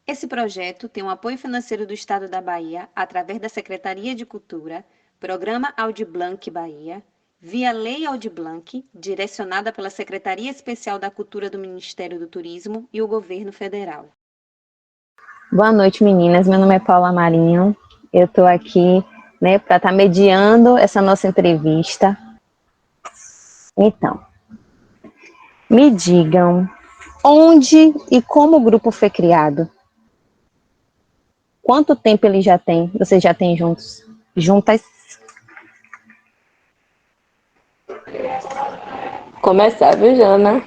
Esse projeto tem o apoio financeiro do Estado da Bahia, através da Secretaria de Cultura, Programa Audi Blanc Bahia, via Lei Audi Blanc, direcionada pela Secretaria Especial da Cultura do Ministério do Turismo e o Governo Federal. Boa noite, meninas. Meu nome é Paula Marinho. Eu estou aqui, para estar mediando essa nossa entrevista. Então, me digam onde e como o grupo foi criado? Quanto tempo ele já tem? Vocês já têm juntas? Começar, viu, Jana?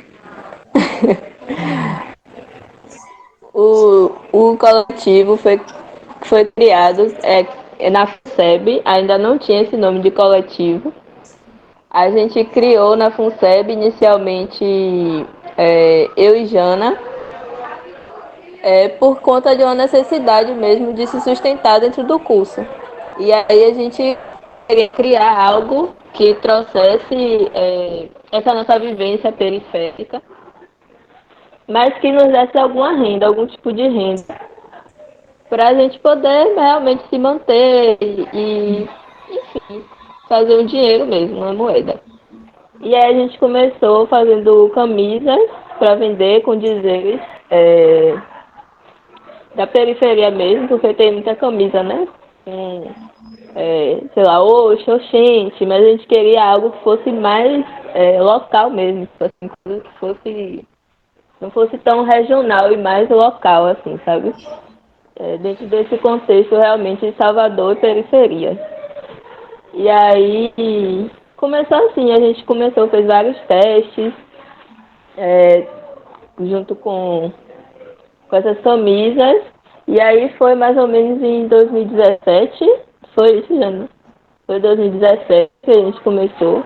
O coletivo foi criado na FUNSEB, ainda não tinha esse nome de coletivo. A gente criou na FUNSEB inicialmente eu e Jana, por conta de uma necessidade mesmo de se sustentar dentro do curso. E aí a gente queria criar algo que trouxesse essa nossa vivência periférica, mas que nos desse alguma renda, algum tipo de renda, para a gente poder realmente se manter enfim, fazer um dinheiro mesmo, uma moeda. E aí a gente começou fazendo camisas para vender com dizeres da periferia mesmo, porque tem muita camisa, né? Sei lá, oxe, oxente, mas a gente queria algo que fosse mais local mesmo, assim, coisa que fosse, não fosse tão regional e mais local, assim, sabe? Dentro desse contexto realmente de Salvador e periferia. E aí começou assim, a gente fez vários testes, junto com essas camisas, e aí foi mais ou menos em 2017, foi isso, Jana? Foi 2017 que a gente começou.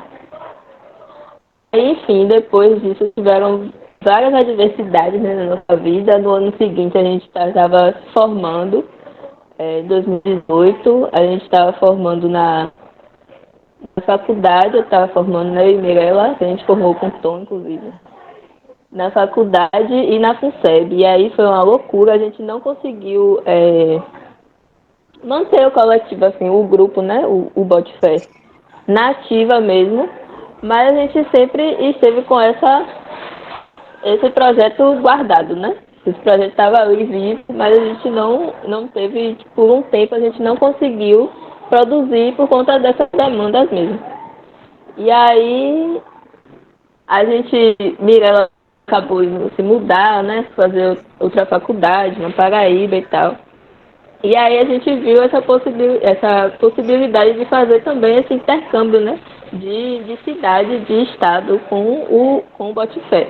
Enfim, depois disso tiveram várias adversidades, né, na nossa vida. No ano seguinte a gente estava se formando, em 2018, a gente estava formando na faculdade, eu estava formando na Mirella, que a gente formou com o Tom, inclusive, na faculdade e na FUNSEB. E aí foi uma loucura, a gente não conseguiu manter o coletivo, assim, o grupo, né, o Botifé, na ativa mesmo, mas a gente sempre esteve com esse projeto guardado, né? Esse projeto estava ali vivo, mas a gente não teve, por um tempo, a gente não conseguiu produzir por conta dessas demandas mesmo. E aí, Mirella acabou indo se mudar, né? Fazer outra faculdade na Paraíba e tal. E aí a gente viu essa possibilidade de fazer também esse intercâmbio, né? De cidade, de estado com o Botifé.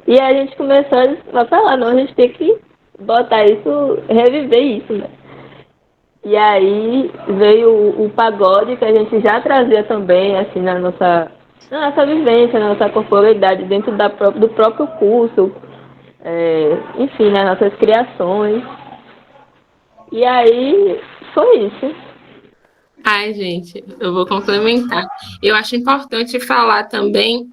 E aí a gente começou a falar, não, a gente tem que botar isso, reviver isso, né? E aí veio o pagode, que a gente já trazia também, assim, na nossa vivência, na nossa corporeidade, dentro do próprio curso, enfim, nas nossas criações. E aí foi isso. Ai, gente, eu vou complementar. Eu acho importante falar também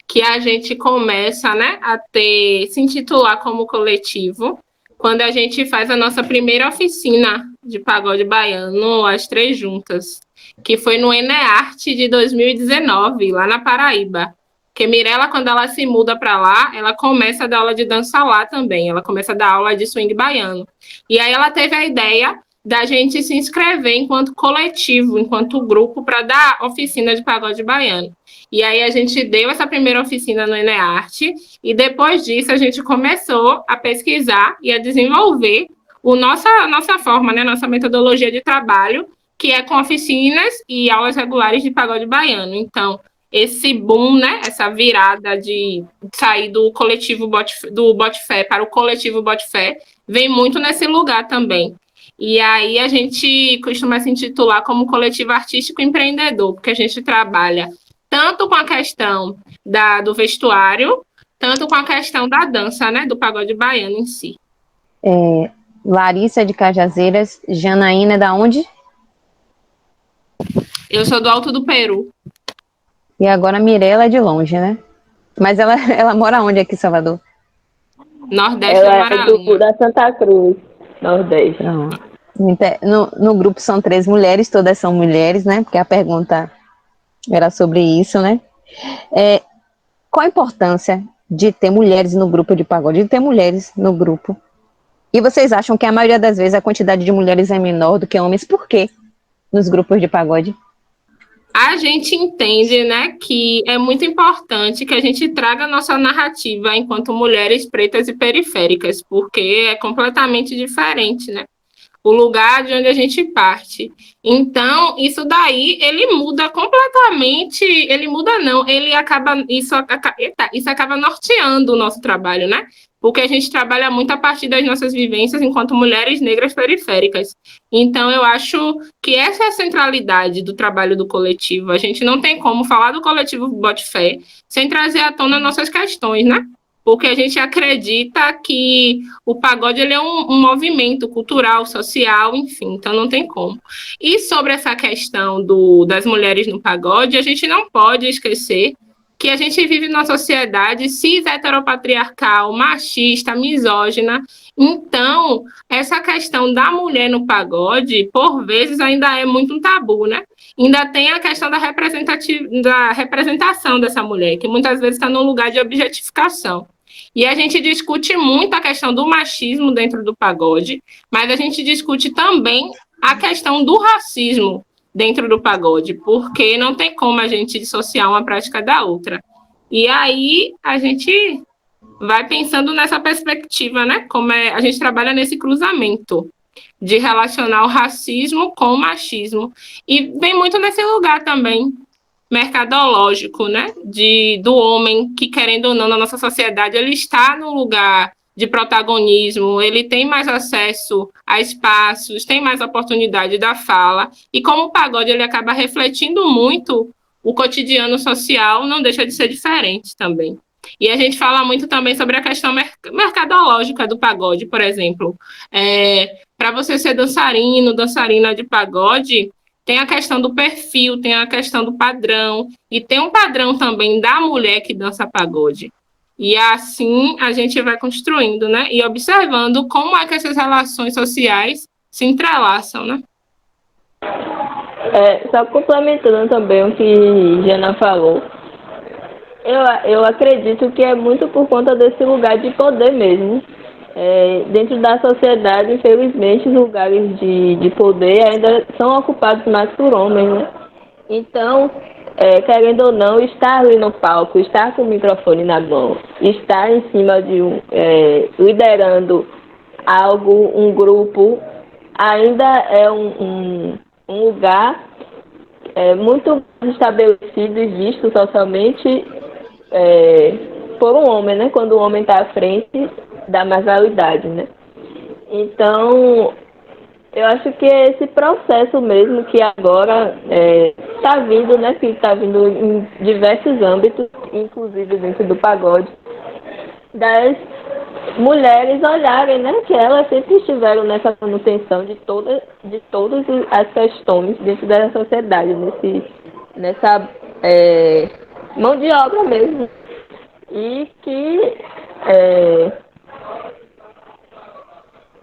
que a gente começa, né, se intitular como coletivo quando a gente faz a nossa primeira oficina de pagode baiano, as três juntas, que foi no Enearte de 2019, lá na Paraíba. Porque Mirella, quando ela se muda para lá, ela começa a dar aula de dança lá também, ela começa a dar aula de swing baiano. E aí ela teve a ideia da gente se inscrever enquanto coletivo, enquanto grupo, para dar oficina de pagode baiano. E aí a gente deu essa primeira oficina no Enearte, e depois disso a gente começou a pesquisar e a desenvolver a nossa forma, né, nossa metodologia de trabalho, que é com oficinas e aulas regulares de pagode baiano. Então, esse boom, né, essa virada de sair do coletivo do Botifé para o coletivo Botifé, vem muito nesse lugar também. E aí a gente costuma se intitular como coletivo artístico empreendedor, porque a gente trabalha tanto com a questão do vestuário, tanto com a questão da dança, né, do pagode baiano em si. Larissa de Cajazeiras, Janaína é da onde? Eu sou do Alto do Peru. E agora a Mirella é de longe, né? Mas ela mora onde aqui em Salvador? Nordeste é Ela é Amarelinha. da Santa Cruz, Nordeste. Pronto. No grupo são 3 mulheres, todas são mulheres, né? Porque a pergunta era sobre isso, né? Qual a importância de ter mulheres no grupo de pagode, de ter mulheres no grupo? E vocês acham que a maioria das vezes a quantidade de mulheres é menor do que homens? Por quê nos grupos de pagode? A gente entende, né, que é muito importante que a gente traga a nossa narrativa enquanto mulheres pretas e periféricas, porque é completamente diferente, né? O lugar de onde a gente parte. Então, isso daí, ele muda completamente, ele muda não, ele acaba, isso acaba norteando o nosso trabalho, né? Porque a gente trabalha muito a partir das nossas vivências enquanto mulheres negras periféricas. Então, eu acho que essa é a centralidade do trabalho do coletivo. A gente não tem como falar do coletivo Bote Fé sem trazer à tona nossas questões, né? Porque a gente acredita que o pagode ele é um movimento cultural, social, enfim, então não tem como. E sobre essa questão das mulheres no pagode, a gente não pode esquecer que a gente vive numa sociedade cis heteropatriarcal, machista, misógina. Então, essa questão da mulher no pagode, por vezes, ainda é muito um tabu, né? Ainda tem a questão da representação dessa mulher, que muitas vezes está num lugar de objetificação. E a gente discute muito a questão do machismo dentro do pagode, mas a gente discute também a questão do racismo dentro do pagode, porque não tem como a gente dissociar uma prática da outra. E aí a gente vai pensando nessa perspectiva, né? Como a gente trabalha nesse cruzamento de relacionar o racismo com o machismo. E vem muito nesse lugar também mercadológico, né? Do homem que, querendo ou não, na nossa sociedade, ele está no lugar de protagonismo, ele tem mais acesso a espaços, tem mais oportunidade da fala, e como o pagode ele acaba refletindo muito o cotidiano social, não deixa de ser diferente também. E a gente fala muito também sobre a questão mercadológica do pagode, por exemplo. Para você ser dançarino, dançarina de pagode, tem a questão do perfil, tem a questão do padrão, e tem um padrão também da mulher que dança pagode. E assim a gente vai construindo, né? E observando como é que essas relações sociais se entrelaçam, né? Só complementando também o que Jana falou, eu acredito que é muito por conta desse lugar de poder mesmo. Dentro da sociedade, infelizmente, os lugares de poder ainda são ocupados mais por homens, né? Então, querendo ou não, estar ali no palco, estar com o microfone na mão, estar em cima de liderando algo, um grupo, ainda é um lugar muito estabelecido e visto socialmente por um homem, né? Quando o homem está à frente da marginalidade, né? Então, eu acho que é esse processo mesmo que agora está vindo, né? Que está vindo em diversos âmbitos, inclusive dentro do pagode, das mulheres olharem, né? Que elas sempre estiveram nessa manutenção de todas as questões dentro da sociedade, nessa mão de obra mesmo. E que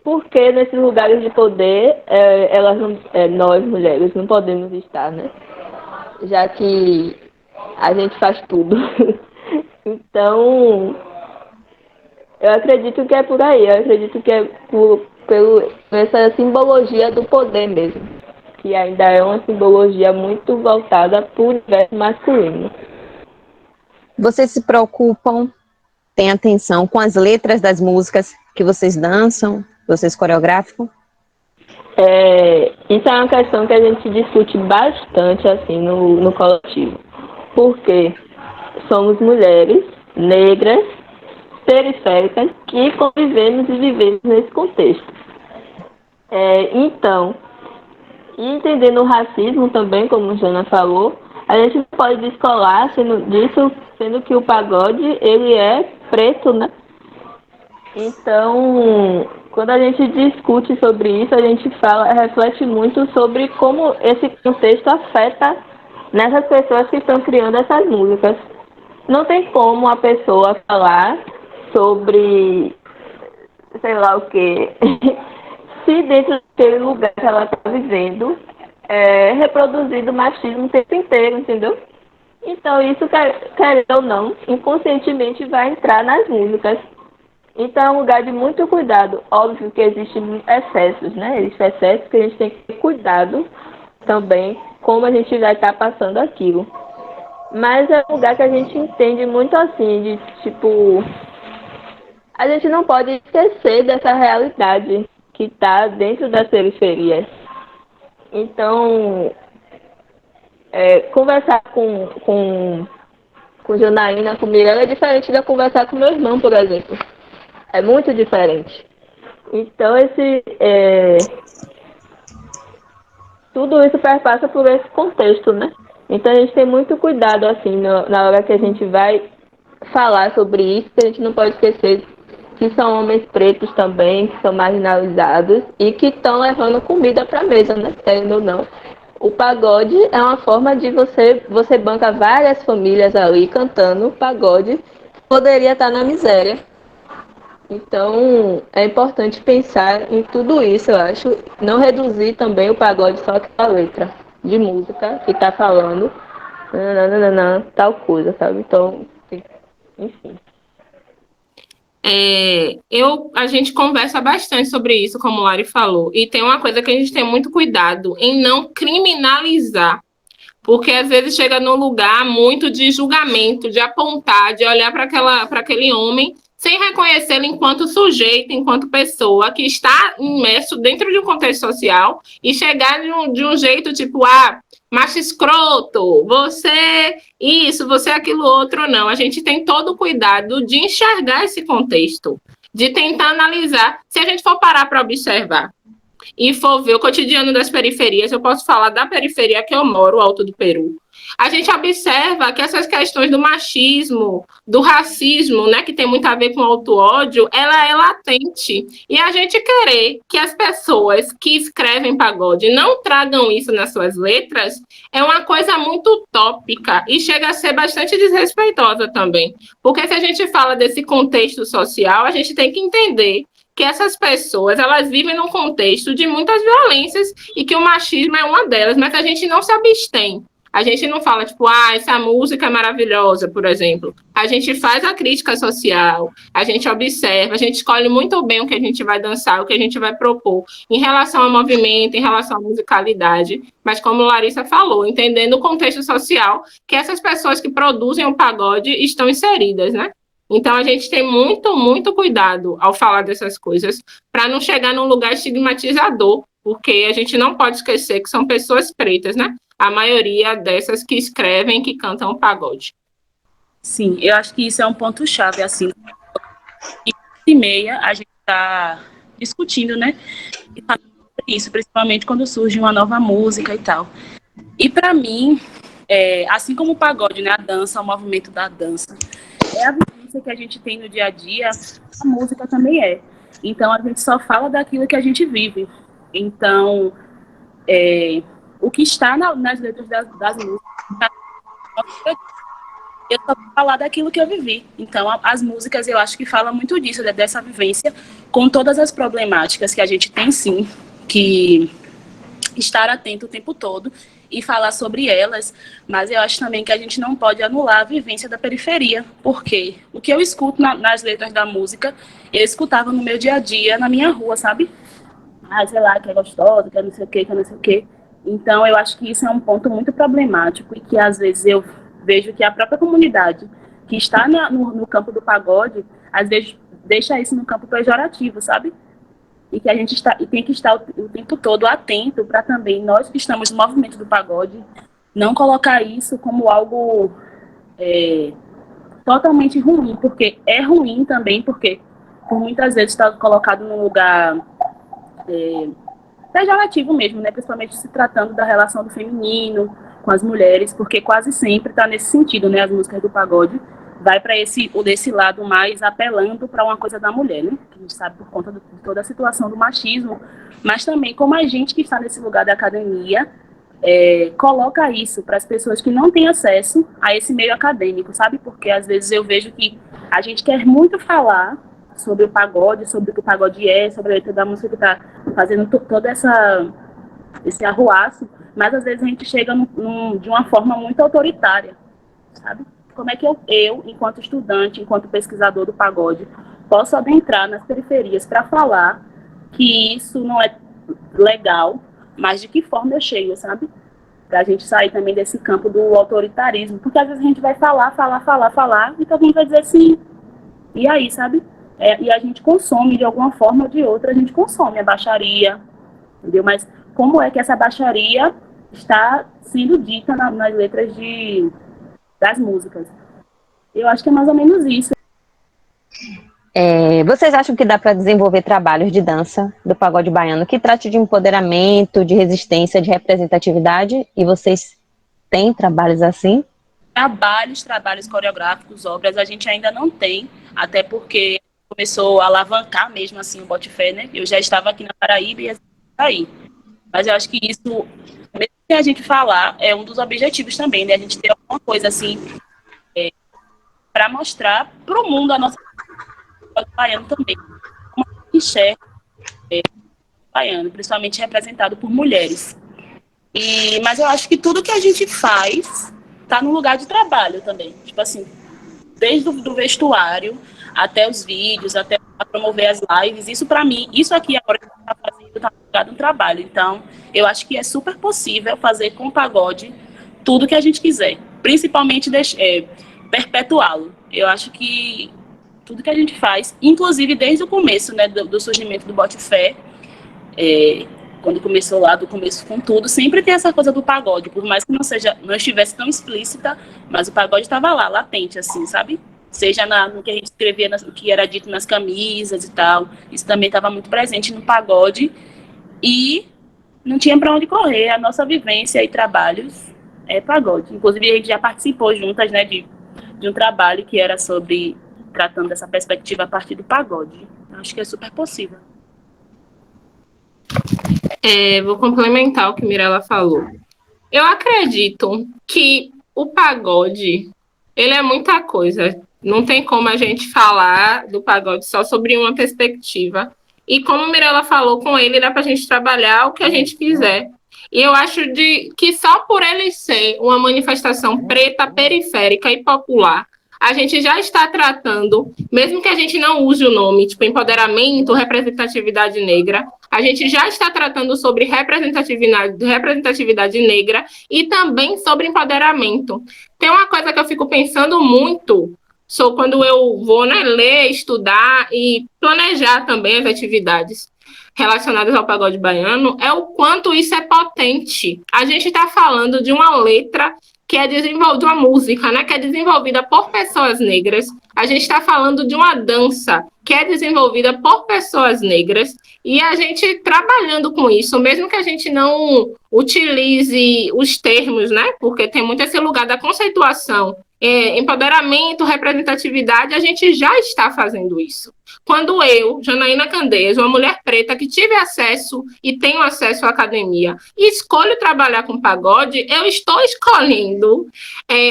porque nesses lugares de poder nós mulheres não podemos estar, né? Já que a gente faz tudo. Então, eu acredito que é por aí. Eu acredito que é por essa simbologia do poder mesmo, que ainda é uma simbologia muito voltada para o universo masculino. Vocês se preocupam, têm atenção com as letras das músicas que vocês dançam, vocês coreografam? Isso é uma questão que a gente discute bastante assim no coletivo, porque somos mulheres negras, periféricas, que convivemos e vivemos nesse contexto. Então, entendendo o racismo também, como a Jana falou, a gente não pode descolar sendo que o pagode ele é preto, né? Então, quando a gente discute sobre isso, a gente reflete muito sobre como esse contexto afeta nessas pessoas que estão criando essas músicas. Não tem como a pessoa falar sobre sei lá o quê, se dentro daquele lugar que ela está vivendo é reproduzido machismo o tempo inteiro, entendeu? Então isso, querendo ou não, inconscientemente vai entrar nas músicas. Então é um lugar de muito cuidado. Óbvio que existem excessos, né? Existem excessos que a gente tem que ter cuidado também, como a gente vai estar passando aquilo. Mas é um lugar que a gente entende muito assim, de tipo, a gente não pode esquecer dessa realidade que está dentro das periferias. Então, conversar com Janaína, com Mirella, é diferente de conversar com meu irmão, por exemplo. É muito diferente. Então, tudo isso perpassa por esse contexto, né? Então, a gente tem muito cuidado, assim, na hora que a gente vai falar sobre isso, que a gente não pode esquecer que são homens pretos também, que são marginalizados e que estão levando comida para a mesa, né? Querendo ou não. O pagode é uma forma de você banca várias famílias ali cantando pagode, poderia estar na miséria. Então, é importante pensar em tudo isso, eu acho. Não reduzir também o pagode só com a letra de música que está falando nananana, tal coisa, sabe? Então, enfim. A gente conversa bastante sobre isso, como o Lari falou, e tem uma coisa que a gente tem muito cuidado em não criminalizar, porque às vezes chega num lugar muito de julgamento, de apontar, de olhar para aquele homem sem reconhecê-lo enquanto sujeito, enquanto pessoa que está imerso dentro de um contexto social e chegar de um jeito tipo, macho escroto, você isso, você aquilo outro, não. A gente tem todo o cuidado de enxergar esse contexto, de tentar analisar. Se a gente for parar para observar e for ver o cotidiano das periferias, eu posso falar da periferia que eu moro, o Alto do Peru. A gente observa que essas questões do machismo, do racismo, né, que tem muito a ver com auto-ódio, ela é latente. E a gente querer que as pessoas que escrevem pagode não tragam isso nas suas letras é uma coisa muito utópica e chega a ser bastante desrespeitosa também. Porque se a gente fala desse contexto social, a gente tem que entender que essas pessoas, elas vivem num contexto de muitas violências e que o machismo é uma delas, mas a gente não se abstém. A gente não fala, tipo, essa música é maravilhosa, por exemplo. A gente faz a crítica social, a gente observa, a gente escolhe muito bem o que a gente vai dançar, o que a gente vai propor em relação ao movimento, em relação à musicalidade. Mas como Larissa falou, entendendo o contexto social que essas pessoas que produzem o pagode estão inseridas, né? Então, a gente tem muito, muito cuidado ao falar dessas coisas para não chegar num lugar estigmatizador, porque a gente não pode esquecer que são pessoas pretas, né? A maioria dessas que escrevem, que cantam o pagode. Sim, eu acho que isso é um ponto-chave, assim. E meia, a gente está discutindo, né? E tá isso, principalmente quando surge uma nova música e tal. E, para mim, assim como o pagode, né? A dança, o movimento da dança, é a vivência que a gente tem no dia a dia, a música também é. Então, a gente só fala daquilo que a gente vive. Então, o que está nas letras das músicas, eu só vou falar daquilo que eu vivi. Então, as músicas, eu acho que falam muito disso, dessa vivência, com todas as problemáticas que a gente tem, sim, que estar atento o tempo todo e falar sobre elas, mas eu acho também que a gente não pode anular a vivência da periferia, porque o que eu escuto nas letras da música, eu escutava no meu dia a dia, na minha rua, sabe? Sei lá, que é gostosa, que é não sei o quê, que é não sei o quê. Então, eu acho que isso é um ponto muito problemático e que, às vezes, eu vejo que a própria comunidade que está no campo do pagode, às vezes, deixa isso no campo pejorativo, sabe? E que a gente tem que estar o tempo todo atento para também, nós que estamos no movimento do pagode, não colocar isso como algo totalmente ruim, porque é ruim também, porque por muitas vezes está colocado num lugar pejorativo mesmo, né? Principalmente se tratando da relação do feminino com as mulheres, porque quase sempre está nesse sentido, né? As músicas do pagode vai para desse lado mais apelando para uma coisa da mulher, né? Que a gente sabe por conta de toda a situação do machismo, mas também como a gente que está nesse lugar da academia coloca isso para as pessoas que não têm acesso a esse meio acadêmico, sabe? Porque às vezes eu vejo que a gente quer muito falar sobre o pagode, sobre o que o pagode é, sobre a letra da música que está fazendo todo esse arruaço, mas às vezes a gente chega de uma forma muito autoritária, sabe? Como é que eu, enquanto estudante, enquanto pesquisador do pagode, posso adentrar nas periferias para falar que isso não é legal, mas de que forma eu chego, sabe? Para a gente sair também desse campo do autoritarismo, porque às vezes a gente vai falar, e todo mundo vai dizer sim, e aí, sabe? E a gente consome, de alguma forma ou de outra, a gente consome a baixaria, entendeu? Mas como é que essa baixaria está sendo dita nas letras das músicas? Eu acho que é mais ou menos isso. Vocês acham que dá para desenvolver trabalhos de dança do pagode baiano que trate de empoderamento, de resistência, de representatividade? E vocês têm trabalhos assim? Trabalhos coreográficos, obras, a gente ainda não tem, até porque começou a alavancar mesmo assim o Botifé, né? Eu já estava aqui na Paraíba e aí. Mas eu acho que isso, mesmo que a gente falar, é um dos objetivos também, né? A gente ter alguma coisa assim para mostrar para o mundo a nossa baiano também, como a gente enxerga baiano, principalmente representado por mulheres. Mas eu acho que tudo que a gente faz está no lugar de trabalho também. Tipo assim, desde o vestuário até os vídeos, até a promover as lives, isso para mim, isso aqui agora que a gente está fazendo está no lugar de um trabalho. Então, eu acho que é super possível fazer com o pagode tudo que a gente quiser, principalmente perpetuá-lo. Eu acho que tudo que a gente faz, inclusive desde o começo, né, do surgimento do Botifé, quando começou lá, do começo com tudo, sempre tem essa coisa do pagode, por mais que não estivesse tão explícita, mas o pagode estava lá, latente, assim, sabe? Seja no que a gente escrevia, no que era dito nas camisas e tal, isso também estava muito presente no pagode, e não tinha para onde correr, a nossa vivência e trabalhos é pagode. Inclusive, a gente já participou juntas, né, de um trabalho que era tratando dessa perspectiva a partir do pagode. Acho que é super possível. Vou complementar o que Mirella falou. Eu acredito que o pagode, ele é muita coisa. Não tem como a gente falar do pagode só sobre uma perspectiva. E como Mirella falou, com ele dá para a gente trabalhar o que a gente quiser. E eu acho que só por ele ser uma manifestação preta, periférica e popular, a gente já está tratando, mesmo que a gente não use o nome, tipo empoderamento, representatividade negra, a gente já está tratando sobre representatividade negra e também sobre empoderamento. Tem uma coisa que eu fico pensando muito, quando eu vou, né, ler, estudar e planejar também as atividades relacionadas ao pagode baiano, é o quanto isso é potente. A gente está falando de uma letra que é desenvolvida, de uma música, né, que é desenvolvida por pessoas negras. A gente está falando de uma dança que é desenvolvida por pessoas negras, e a gente trabalhando com isso, mesmo que a gente não utilize os termos, né, porque tem muito esse lugar da conceituação, empoderamento, representatividade, a gente já está fazendo isso. Quando eu, Janaína Candeias, uma mulher preta que tive acesso e tenho acesso à academia, e escolho trabalhar com pagode, eu estou escolhendo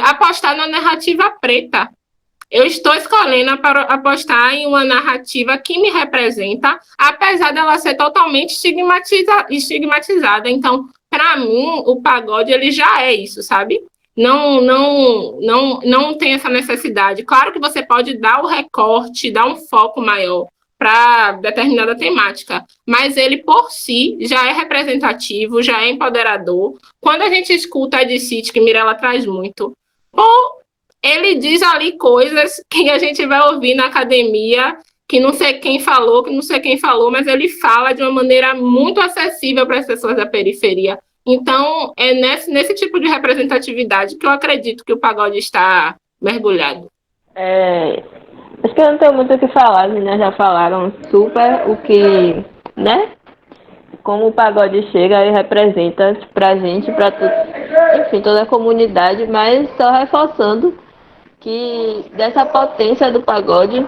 apostar na narrativa preta. Eu estou escolhendo apostar em uma narrativa que me representa, apesar dela ser totalmente estigmatizada. Então, para mim, o pagode ele já é isso, sabe? Não tem essa necessidade. Claro que você pode dar o recorte, dar um foco maior para determinada temática, mas ele por si já é representativo, já é empoderador. Quando a gente escuta a Ed City, que Mirella traz muito, ele diz ali coisas que a gente vai ouvir na academia, que não sei quem falou, mas ele fala de uma maneira muito acessível para as pessoas da periferia. Então, é nesse tipo de representatividade que eu acredito que o pagode está mergulhado. Acho que eu não tenho muito o que falar, as meninas já falaram super o que, né? Como o pagode chega e representa pra gente, pra enfim, toda a comunidade, mas só reforçando que dessa potência do pagode,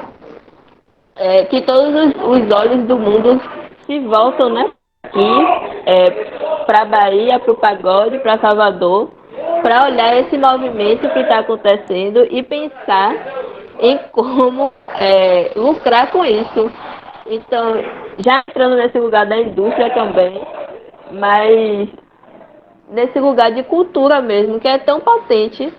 que todos os olhos do mundo se voltam, né? Aqui, para a Bahia, para o pagode, para Salvador, para olhar esse movimento que está acontecendo e pensar em como lucrar com isso. Então, já entrando nesse lugar da indústria também, mas nesse lugar de cultura mesmo, que é tão potente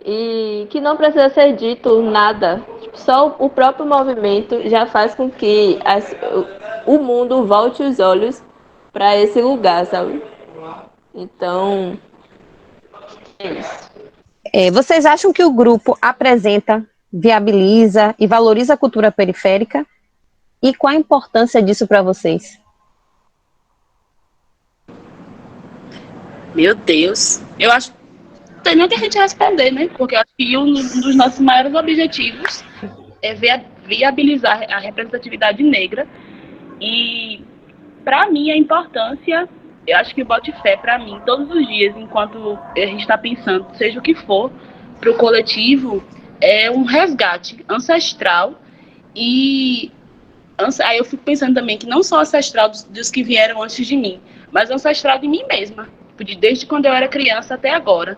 e que não precisa ser dito nada. Só o próprio movimento já faz com que o mundo volte os olhos para esse lugar, sabe? Então, é isso. Vocês acham que o grupo apresenta, viabiliza e valoriza a cultura periférica? E qual a importância disso para vocês? Meu Deus, eu acho que não tem nem o que a gente responder, né? Porque eu acho que um dos nossos maiores objetivos é viabilizar a representatividade negra. E, para mim, a importância, eu acho que o bote fé, para mim, todos os dias, enquanto a gente está pensando, seja o que for, para o coletivo, é um resgate ancestral. E aí eu fico pensando também que não só ancestral dos que vieram antes de mim, mas ancestral de mim mesma, desde quando eu era criança até agora.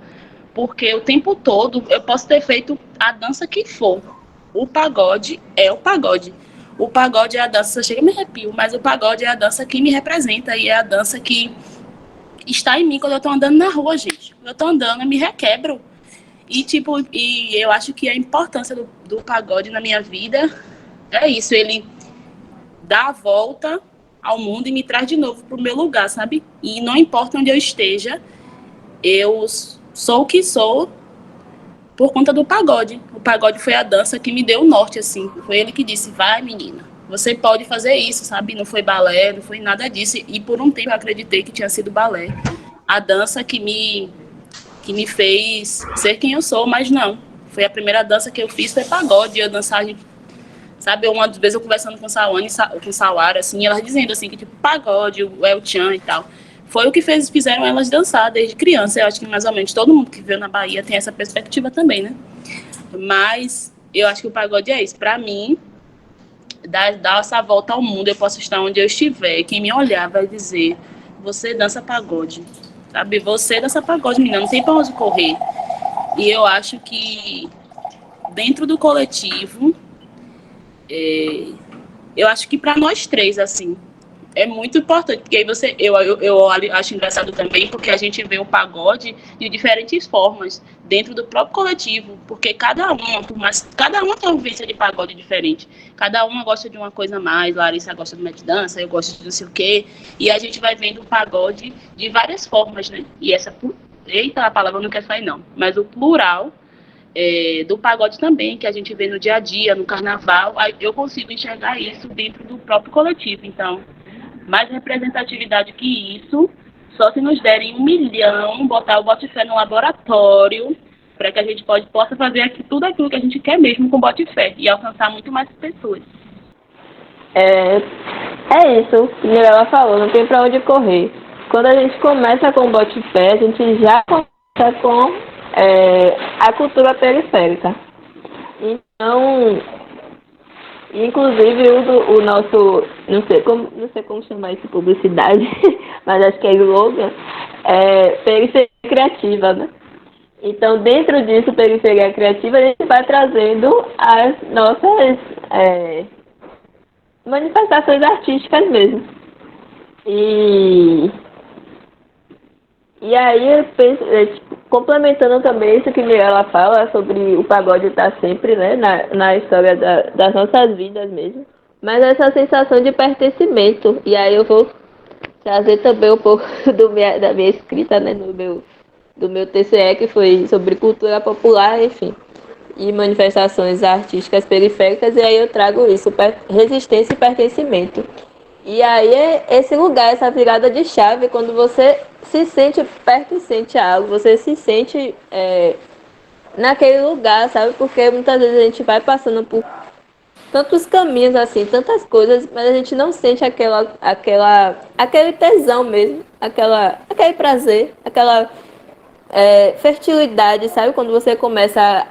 Porque o tempo todo eu posso ter feito a dança que for. O pagode é o pagode. O pagode é a dança, chega a me arrepio, mas o pagode é a dança que me representa e é a dança que está em mim quando eu tô andando na rua, gente. Quando eu tô andando, eu me requebro. E eu acho que a importância do pagode na minha vida é isso, ele dá a volta ao mundo e me traz de novo pro meu lugar, sabe? E não importa onde eu esteja, eu sou o que sou por conta do pagode. O pagode foi a dança que me deu o norte, assim. Foi ele que disse, vai, menina, você pode fazer isso, sabe? Não foi balé, não foi nada disso. E por um tempo eu acreditei que tinha sido balé. A dança que me fez ser quem eu sou, mas não. Foi a primeira dança que eu fiz, foi pagode. Eu dançava, sabe? Uma vez eu conversando com Sawane, com Sawara, assim, elas dizendo assim, que tipo, pagode, o El Chan e tal. Foi o que fizeram elas dançar desde criança. Eu acho que mais ou menos todo mundo que veio na Bahia tem essa perspectiva também, né? Mas eu acho que o pagode é isso. Para mim, dar essa volta ao mundo, eu posso estar onde eu estiver. Quem me olhar vai dizer, você dança pagode. Sabe? Você dança pagode, menina, não tem para onde correr. E eu acho que dentro do coletivo, eu acho que para nós três, assim, é muito importante, porque aí eu acho engraçado também, porque a gente vê o pagode de diferentes formas dentro do próprio coletivo, porque cada uma tem uma vivência de pagode diferente, cada uma gosta de uma coisa mais, Larissa gosta de match dança, eu gosto de não sei o quê, e a gente vai vendo o pagode de várias formas, né? E eita, a palavra não quer sair não, mas o plural do pagode também, que a gente vê no dia a dia, no carnaval, eu consigo enxergar isso dentro do próprio coletivo. Então, mais representatividade que isso, só se nos derem 1 milhão, botar o Botifé no laboratório, para que a gente possa fazer tudo aquilo que a gente quer mesmo com o Botifé e alcançar muito mais pessoas. É isso, como ela falou, não tem para onde correr. Quando a gente começa com o Botifé, a gente já começa com a cultura periférica. Então, inclusive o nosso, não sei como chamar isso, publicidade, mas acho que é slogan, periferia criativa, né? Então, dentro disso, periferia criativa, a gente vai trazendo as nossas manifestações artísticas mesmo. E aí, eu penso, complementando também isso que Mirella fala sobre o pagode estar sempre, né, na história das nossas vidas mesmo, mas essa sensação de pertencimento. E aí eu vou trazer também um pouco da minha escrita, né, do meu TCE, que foi sobre cultura popular, enfim, e manifestações artísticas periféricas, e aí eu trago isso, resistência e pertencimento. E aí é esse lugar, essa virada de chave, quando você se sente pertencente a algo, você se sente naquele lugar, sabe? Porque muitas vezes a gente vai passando por tantos caminhos, assim, tantas coisas, mas a gente não sente aquele tesão mesmo, aquele prazer, aquela fertilidade, sabe? Quando você começa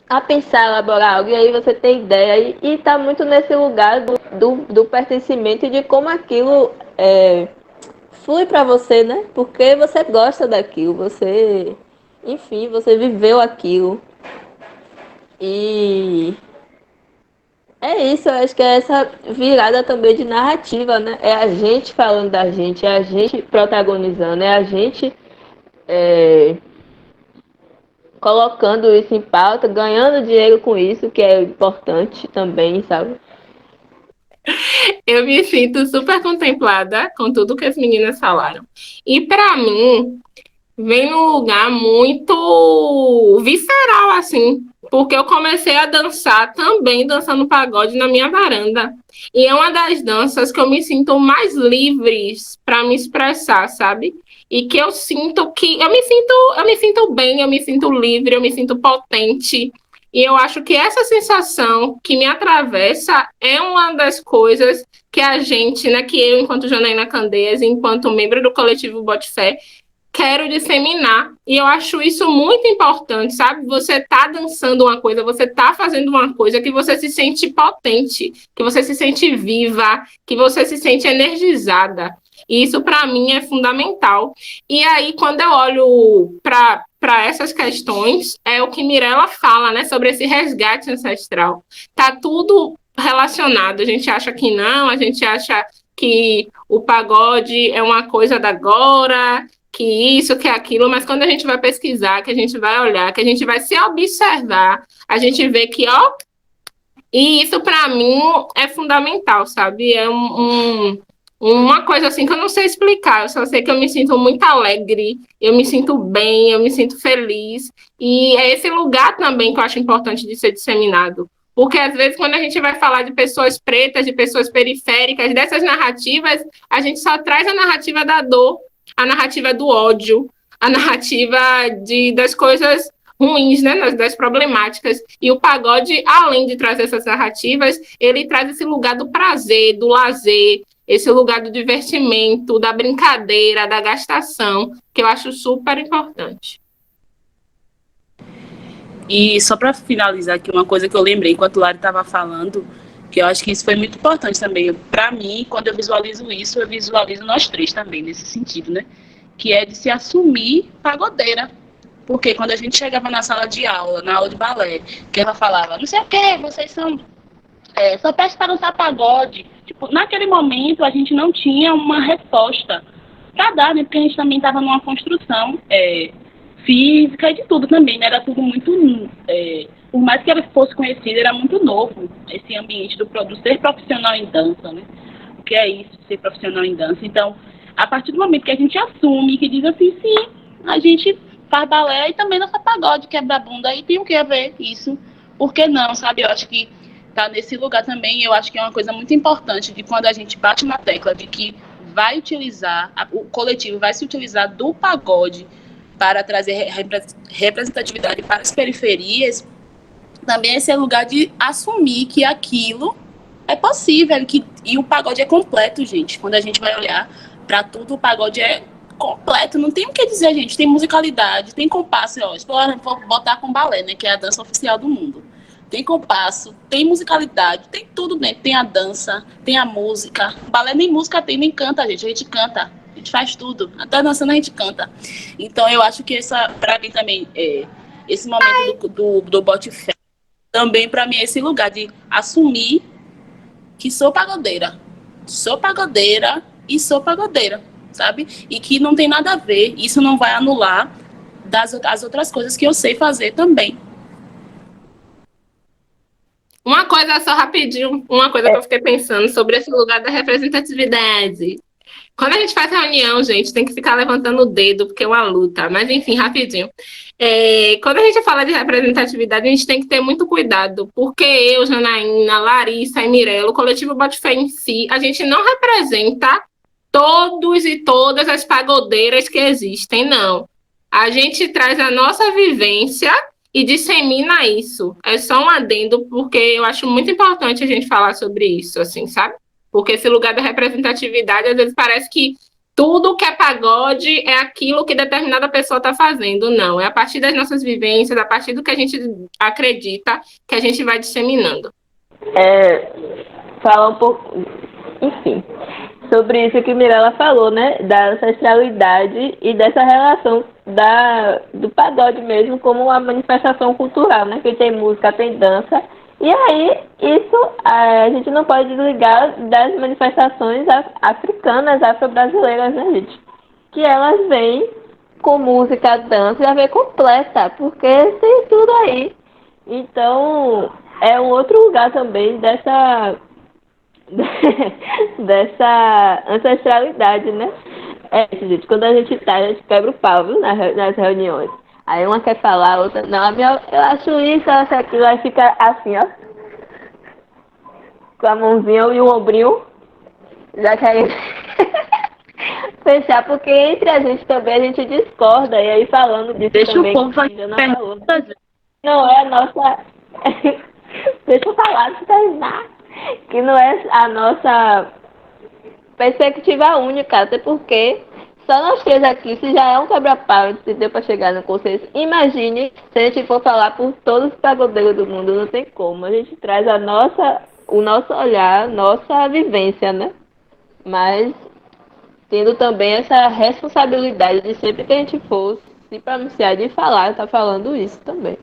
a pensar, elaborar algo, e aí você tem ideia, e tá muito nesse lugar do pertencimento e de como aquilo flui para você, né? Porque você gosta daquilo, enfim, você viveu aquilo. E é isso, eu acho que é essa virada também de narrativa, né? É a gente falando da gente, é a gente protagonizando, é a gente é, colocando isso em pauta, ganhando dinheiro com isso, que é importante também, sabe? Eu me sinto super contemplada com tudo que as meninas falaram. E para mim, vem num lugar muito visceral, assim, porque eu comecei a dançar também, dançando pagode na minha varanda. E é uma das danças que eu me sinto mais livres para me expressar, sabe? E que eu sinto que eu me sinto bem, eu me sinto livre, eu me sinto potente. E eu acho que essa sensação que me atravessa é uma das coisas que a gente, né, que eu, enquanto Janaína Candeias, enquanto membro do coletivo Botifé, quero disseminar. E eu acho isso muito importante, sabe? Você tá dançando uma coisa, você tá fazendo uma coisa que você se sente potente, que você se sente viva, que você se sente energizada. E isso, para mim, é fundamental. E aí, quando eu olho para essas questões, é o que Mirella fala, né? Sobre esse resgate ancestral. Tá tudo relacionado. A gente acha que não, a gente acha que o pagode é uma coisa da agora, que isso, que aquilo, mas quando a gente vai pesquisar, que a gente vai olhar, que a gente vai se observar, a gente vê que, ó, e isso para mim é fundamental, sabe? É uma coisa assim que eu não sei explicar, eu só sei que eu me sinto muito alegre, eu me sinto bem, eu me sinto feliz, e é esse lugar também que eu acho importante de ser disseminado. Porque às vezes, quando a gente vai falar de pessoas pretas, de pessoas periféricas, dessas narrativas, a gente só traz a narrativa da dor, a narrativa do ódio, a narrativa das coisas ruins, né, das problemáticas. E o pagode, além de trazer essas narrativas, ele traz esse lugar do prazer, do lazer, esse lugar do divertimento, da brincadeira, da gastação, que eu acho super importante. E só para finalizar aqui, uma coisa que eu lembrei enquanto o Lari estava falando, que eu acho que isso foi muito importante também. Para mim, quando eu visualizo isso, eu visualizo nós três também, nesse sentido, né? Que é de se assumir pagodeira. Porque quando a gente chegava na sala de aula, na aula de balé, que ela falava, não sei o que, vocês são só peço para dançar pagode. Tipo, naquele momento a gente não tinha uma resposta para dar, né? Porque a gente também estava numa construção física e de tudo também, né? Era tudo muito... por mais que ela fosse conhecida, era muito novo esse ambiente do ser profissional em dança, né? O que é isso, ser profissional em dança? Então, a partir do momento que a gente assume, que diz assim, sim, a gente faz balé e também dança pagode, quebra a bunda, e tem o que a ver isso. Por que não, sabe? Eu acho que tá nesse lugar também, eu acho que é uma coisa muito importante de quando a gente bate na tecla de que vai utilizar, o coletivo vai se utilizar do pagode para trazer representatividade para as periferias, também esse é lugar de assumir que aquilo é possível, e o pagode é completo, gente. Quando a gente vai olhar para tudo, o pagode é completo, não tem o que dizer, gente. Tem musicalidade, tem compasso, ó, vou botar com balé, né, que é a dança oficial do mundo. Tem compasso, tem musicalidade, tem tudo dentro. Tem a dança, tem a música. Balé nem música tem, nem canta, gente. A gente canta, a gente faz tudo. Até dançando a gente canta. Então eu acho que para mim também, esse momento do Botifé, também para mim é esse lugar de assumir que sou pagodeira. Sou pagodeira e sou pagodeira, sabe? E que não tem nada a ver, isso não vai anular as outras coisas que eu sei fazer também. Uma coisa só rapidinho, uma coisa que eu fiquei pensando sobre esse lugar da representatividade. Quando a gente faz reunião, gente, tem que ficar levantando o dedo, porque é uma luta. Mas, enfim, rapidinho. Quando a gente fala de representatividade, a gente tem que ter muito cuidado, porque eu, Janaína, Larissa e Mirella, o coletivo Botifé em si, a gente não representa todos e todas as pagodeiras que existem, não. A gente traz a nossa vivência e dissemina isso. É só um adendo, porque eu acho muito importante a gente falar sobre isso, assim, sabe? Porque esse lugar da representatividade, às vezes parece que tudo que é pagode é aquilo que determinada pessoa está fazendo. Não, é a partir das nossas vivências, a partir do que a gente acredita, que a gente vai disseminando. Falar um pouco... Enfim, sobre isso que Mirella falou, né? Da ancestralidade e dessa relação do pagode mesmo como uma manifestação cultural, né? Que tem música, tem dança. E aí, isso a gente não pode desligar das manifestações africanas, afro-brasileiras, né, gente? Que elas vêm com música, dança, já vem completa, porque tem tudo aí. Então, é um outro lugar também dessa dessa ancestralidade, né? É isso, gente. Quando a gente quebra o pau, viu, nas reuniões. Aí uma quer falar, a outra não. Eu acho isso, eu acho aquilo. Aí fica assim, ó. Com a mãozinha e o ombrinho. Já quer fechar, porque entre a gente também a gente discorda. E aí falando disso Deixa também. o povo Que a Jana falou. Não é a nossa... Deixa eu falar, deixa eu terminar. Que não é a nossa perspectiva única, até porque só nós três aqui, se já é um quebra-pau, se deu para chegar no consenso, imagine se a gente for falar por todos os pagodeiros do mundo, não tem como. A gente traz o nosso olhar, nossa vivência, né? Mas tendo também essa responsabilidade de sempre que a gente for se pronunciar de falar, tá falando isso também.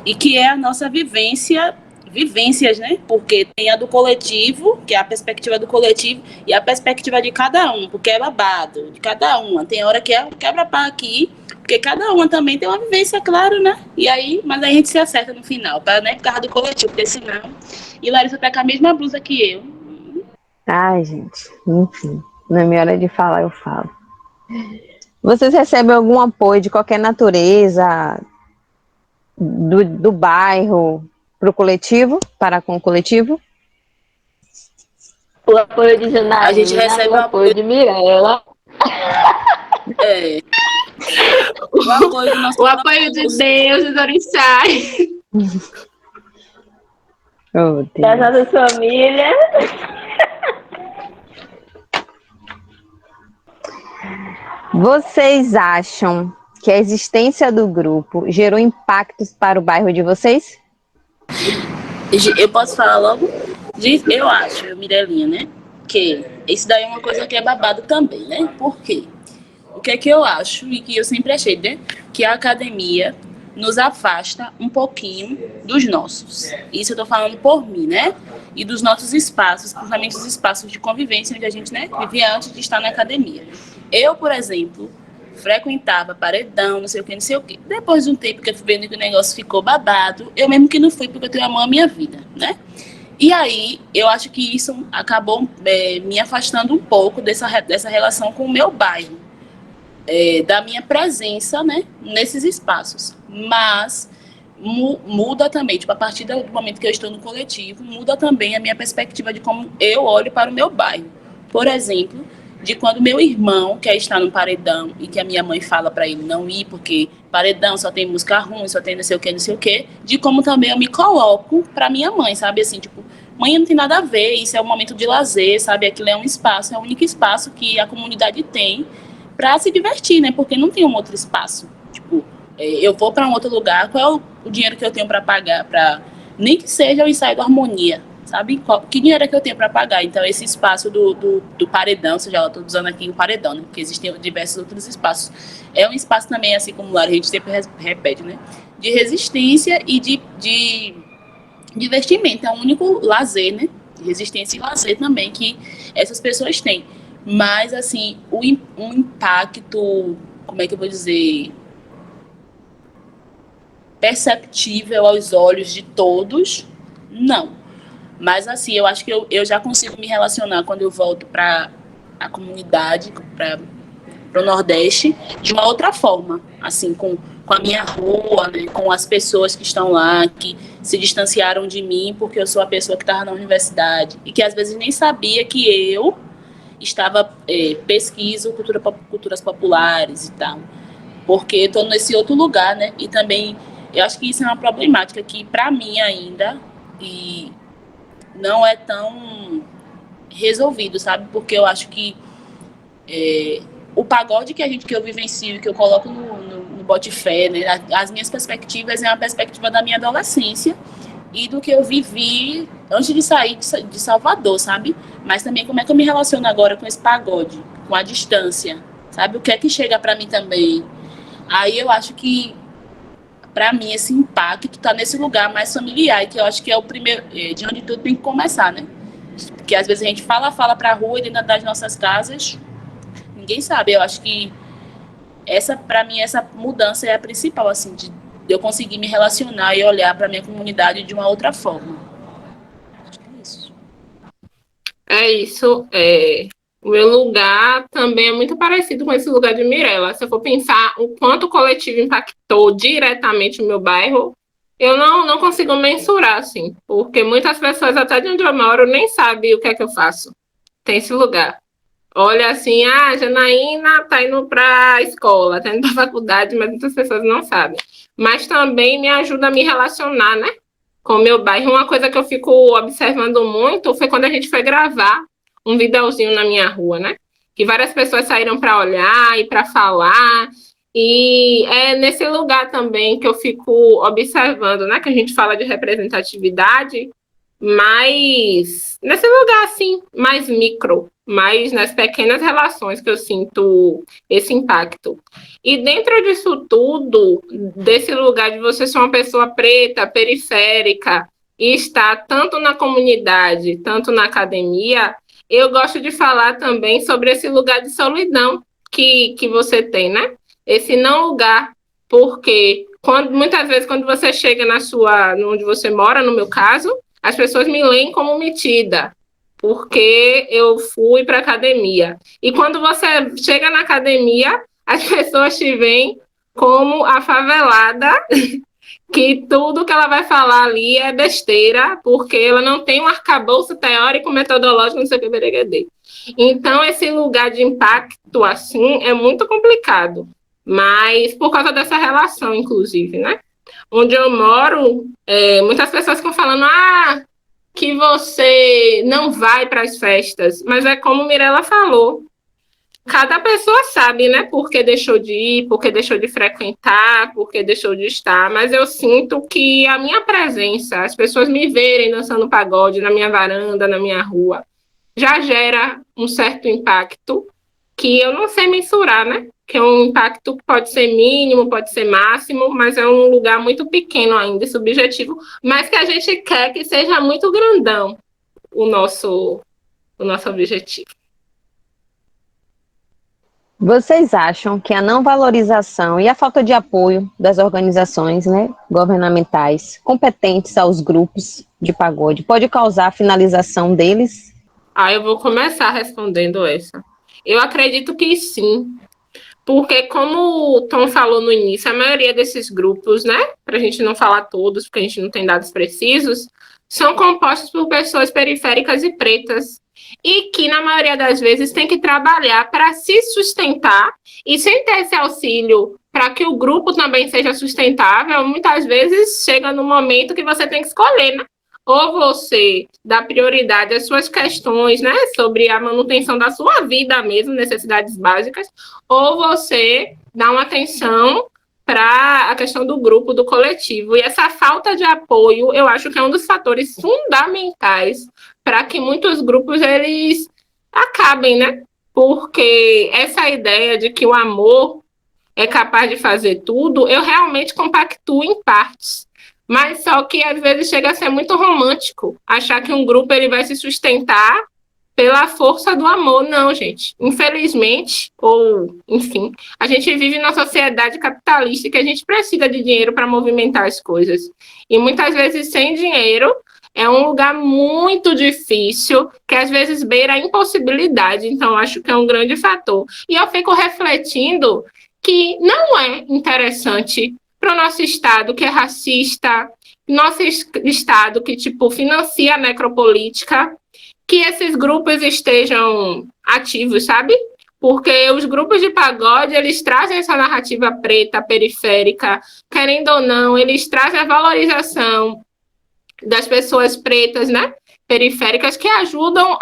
E que é a nossa vivências, né? Porque tem a do coletivo, que é a perspectiva do coletivo, e a perspectiva de cada um, porque é babado, de cada uma. Tem hora que é um quebra-pau aqui, porque cada uma também tem uma vivência, claro, né? E aí, mas aí a gente se acerta no final, para né, por causa do coletivo, porque senão... E Larissa tá com a mesma blusa que eu. Ai, gente, enfim. Na minha hora de falar, eu falo. Vocês recebem algum apoio de qualquer natureza, do bairro, para o coletivo, para com o coletivo? O apoio de Janaína, A gente recebe o apoio de Mirella. É. O apoio do nosso O apoio de Deus, dos orixás. Oh, Das nossas famílias. Vocês acham que a existência do grupo gerou impactos para o bairro de vocês? Eu posso falar logo? Eu acho, Mirelinha, né? Que isso daí é uma coisa que é babado também, né? Por quê? O que é que eu acho e que eu sempre achei, né? Que a academia nos afasta um pouquinho dos nossos. Isso eu tô falando por mim, né? E dos nossos espaços, principalmente os espaços de convivência onde a gente, né, vivia antes de estar na academia. Eu, por exemplo, frequentava paredão, não sei o que, não sei o que. Depois de um tempo que eu fui vendo que o negócio ficou babado, eu mesmo que não fui porque eu tenho amor à minha vida, né? E aí, eu acho que isso acabou me afastando um pouco dessa relação com o meu bairro, da minha presença, né, nesses espaços. Mas muda também, tipo, a partir do momento que eu estou no coletivo, muda também a minha perspectiva de como eu olho para o meu bairro. Por exemplo, de quando meu irmão quer estar no paredão e que a minha mãe fala para ele não ir, porque paredão só tem música ruim, só tem não sei o que, de como também eu me coloco para minha mãe, sabe, assim, tipo, mãe, não tem nada a ver, isso é um momento de lazer, sabe, aquilo é um espaço, é o único espaço que a comunidade tem para se divertir, né, porque não tem um outro espaço, tipo, eu vou para um outro lugar, qual é o dinheiro que eu tenho para pagar, para nem que seja o ensaio da harmonia, sabe? Que dinheiro é que eu tenho para pagar? Então, esse espaço do paredão, ou seja, eu estou usando aqui o paredão, né? Porque existem diversos outros espaços. É um espaço também, assim como o Lara, a gente sempre repete, né? De resistência e de divertimento. É o único lazer, né? De resistência e lazer também que essas pessoas têm. Mas, assim, um impacto, como é que eu vou dizer, perceptível aos olhos de todos, não. Mas, assim, eu acho que eu já consigo me relacionar quando eu volto para a comunidade, para o Nordeste, de uma outra forma, assim, com a minha rua, né, com as pessoas que estão lá, que se distanciaram de mim porque eu sou a pessoa que estava na universidade e que às vezes nem sabia que eu estava pesquiso culturas populares e tal, porque estou nesse outro lugar, né, e também eu acho que isso é uma problemática que, para mim ainda, e não é tão resolvido, sabe? Porque eu acho que o pagode que eu vivencio, que eu coloco no bote fé, né? As minhas perspectivas é uma perspectiva da minha adolescência, e do que eu vivi antes de sair de Salvador, sabe? Mas também como é que eu me relaciono agora com esse pagode, com a distância, sabe? O que é que chega para mim também. Aí eu acho que, para mim, esse impacto tá nesse lugar mais familiar, que eu acho que é o primeiro, de onde tudo tem que começar, né? Porque às vezes a gente fala pra rua e dentro das nossas casas, ninguém sabe. Eu acho que para mim, essa mudança é a principal, assim, de eu conseguir me relacionar e olhar para minha comunidade de uma outra forma. Acho que é isso. É isso. O meu lugar também é muito parecido com esse lugar de Mirella. Se eu for pensar o quanto o coletivo impactou diretamente o meu bairro, eu não consigo mensurar, assim, porque muitas pessoas, até de onde eu moro, nem sabem o que é que eu faço. Tem esse lugar. Olha assim, Janaína tá indo para a escola, tá indo para a faculdade, mas muitas pessoas não sabem. Mas também me ajuda a me relacionar, né, com o meu bairro. Uma coisa que eu fico observando muito foi quando a gente foi gravar um videozinho na minha rua, né? Que várias pessoas saíram para olhar e para falar. E é nesse lugar também que eu fico observando, né? Que a gente fala de representatividade, mas nesse lugar assim, mais micro, mais nas pequenas relações que eu sinto esse impacto. E dentro disso tudo, desse lugar de você ser uma pessoa preta, periférica, e estar tanto na comunidade, tanto na academia, eu gosto de falar também sobre esse lugar de solidão que você tem, né? Esse não lugar, porque muitas vezes quando você chega onde você mora, no meu caso, as pessoas me leem como metida, porque eu fui para a academia. E quando você chega na academia, as pessoas te veem como a favelada, que tudo que ela vai falar ali é besteira, porque ela não tem um arcabouço teórico, metodológico, não sei o que. Então, esse lugar de impacto, assim, é muito complicado. Mas por causa dessa relação, inclusive, né? Onde eu moro, muitas pessoas ficam falando, que você não vai para as festas. Mas é como Mirella falou, cada pessoa sabe, né? Por que deixou de ir, por que deixou de frequentar, por que deixou de estar. Mas eu sinto que a minha presença, as pessoas me verem dançando pagode na minha varanda, na minha rua, já gera um certo impacto que eu não sei mensurar, né? Que é um impacto que pode ser mínimo, pode ser máximo, mas é um lugar muito pequeno ainda, subjetivo, mas que a gente quer que seja muito grandão o nosso objetivo. Vocês acham que a não valorização e a falta de apoio das organizações, né, governamentais competentes aos grupos de pagode pode causar a finalização deles? Eu vou começar respondendo essa. Eu acredito que sim, porque como o Tom falou no início, a maioria desses grupos, né, para a gente não falar todos, porque a gente não tem dados precisos, são compostos por pessoas periféricas e pretas, e que, na maioria das vezes, tem que trabalhar para se sustentar, e sem ter esse auxílio para que o grupo também seja sustentável, muitas vezes chega no momento que você tem que escolher, né? Ou você dá prioridade às suas questões, né, sobre a manutenção da sua vida mesmo, necessidades básicas, ou você dá uma atenção para a questão do grupo, do coletivo. E essa falta de apoio, eu acho que é um dos fatores fundamentais para que muitos grupos eles acabem, né? Porque essa ideia de que o amor é capaz de fazer tudo, eu realmente compactuo em partes. Mas só que às vezes chega a ser muito romântico achar que um grupo ele vai se sustentar pela força do amor. Não, gente. Infelizmente, ou enfim, a gente vive numa sociedade capitalista que a gente precisa de dinheiro para movimentar as coisas. E muitas vezes sem dinheiro é um lugar muito difícil, que às vezes beira a impossibilidade. Então, acho que é um grande fator. E eu fico refletindo que não é interessante para o nosso Estado, que é racista, nosso Estado que, financia a necropolítica, que esses grupos estejam ativos, sabe? Porque os grupos de pagode, eles trazem essa narrativa preta, periférica, querendo ou não, eles trazem a valorização das pessoas pretas, né? Periféricas, que ajudam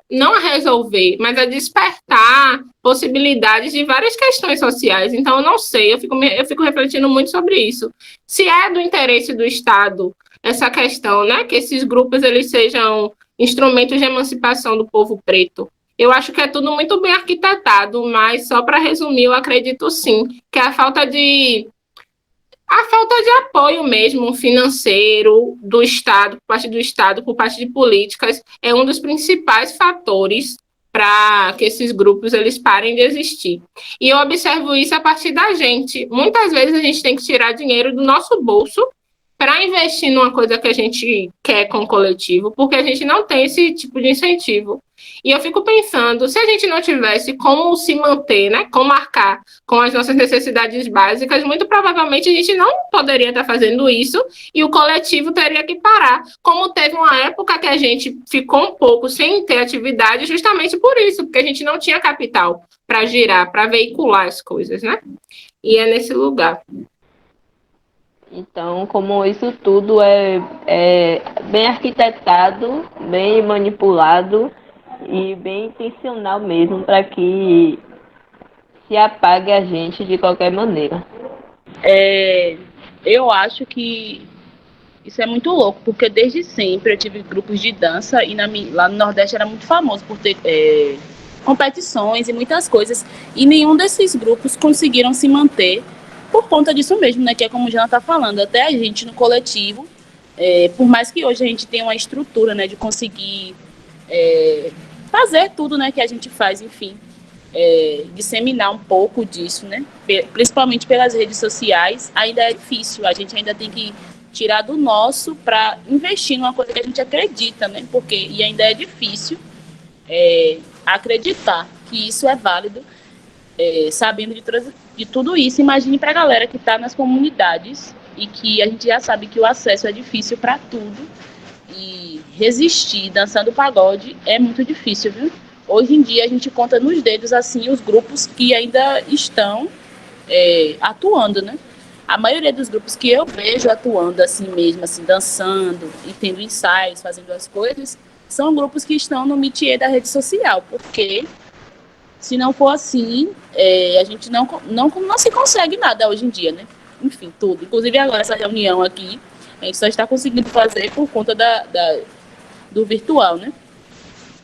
não a resolver, mas a despertar possibilidades de várias questões sociais. Então, eu não sei, eu fico refletindo muito sobre isso. Se é do interesse do Estado essa questão, né, que esses grupos eles sejam instrumentos de emancipação do povo preto. Eu acho que é tudo muito bem arquitetado, mas só para resumir, eu acredito sim que a falta de apoio mesmo financeiro do Estado, por parte de políticas, é um dos principais fatores para que esses grupos eles parem de existir. E eu observo isso a partir da gente. Muitas vezes a gente tem que tirar dinheiro do nosso bolso para investir numa coisa que a gente quer com o coletivo, porque a gente não tem esse tipo de incentivo. E eu fico pensando, se a gente não tivesse como se manter, né, como arcar com as nossas necessidades básicas, muito provavelmente a gente não poderia estar fazendo isso e o coletivo teria que parar. Como teve uma época que a gente ficou um pouco sem ter atividade, justamente por isso, porque a gente não tinha capital para girar, para veicular as coisas, né? E é nesse lugar. Então, como isso tudo é bem arquitetado, bem manipulado e bem intencional mesmo, para que se apague a gente de qualquer maneira. Eu acho que isso é muito louco, porque desde sempre eu tive grupos de dança e lá no Nordeste era muito famoso por ter competições e muitas coisas, e nenhum desses grupos conseguiram se manter por conta disso mesmo, né? Que é como o Jana está falando, até a gente no coletivo, por mais que hoje a gente tenha uma estrutura, né, de conseguir fazer tudo, né, que a gente faz, enfim, disseminar um pouco disso, né? Principalmente pelas redes sociais, ainda é difícil, a gente ainda tem que tirar do nosso para investir numa coisa que a gente acredita, né? E ainda é difícil acreditar que isso é válido, sabendo de tudo isso. Imagine para a galera que está nas comunidades e que a gente já sabe que o acesso é difícil para tudo, e resistir dançando pagode é muito difícil, viu? Hoje em dia a gente conta nos dedos assim os grupos que ainda estão atuando, né? A maioria dos grupos que eu vejo atuando assim mesmo, assim, dançando e tendo ensaios, fazendo as coisas, são grupos que estão no métier da rede social, porque se não for assim, a gente não se consegue nada hoje em dia, né? Enfim, tudo. Inclusive agora essa reunião aqui, a gente só está conseguindo fazer por conta do virtual, né?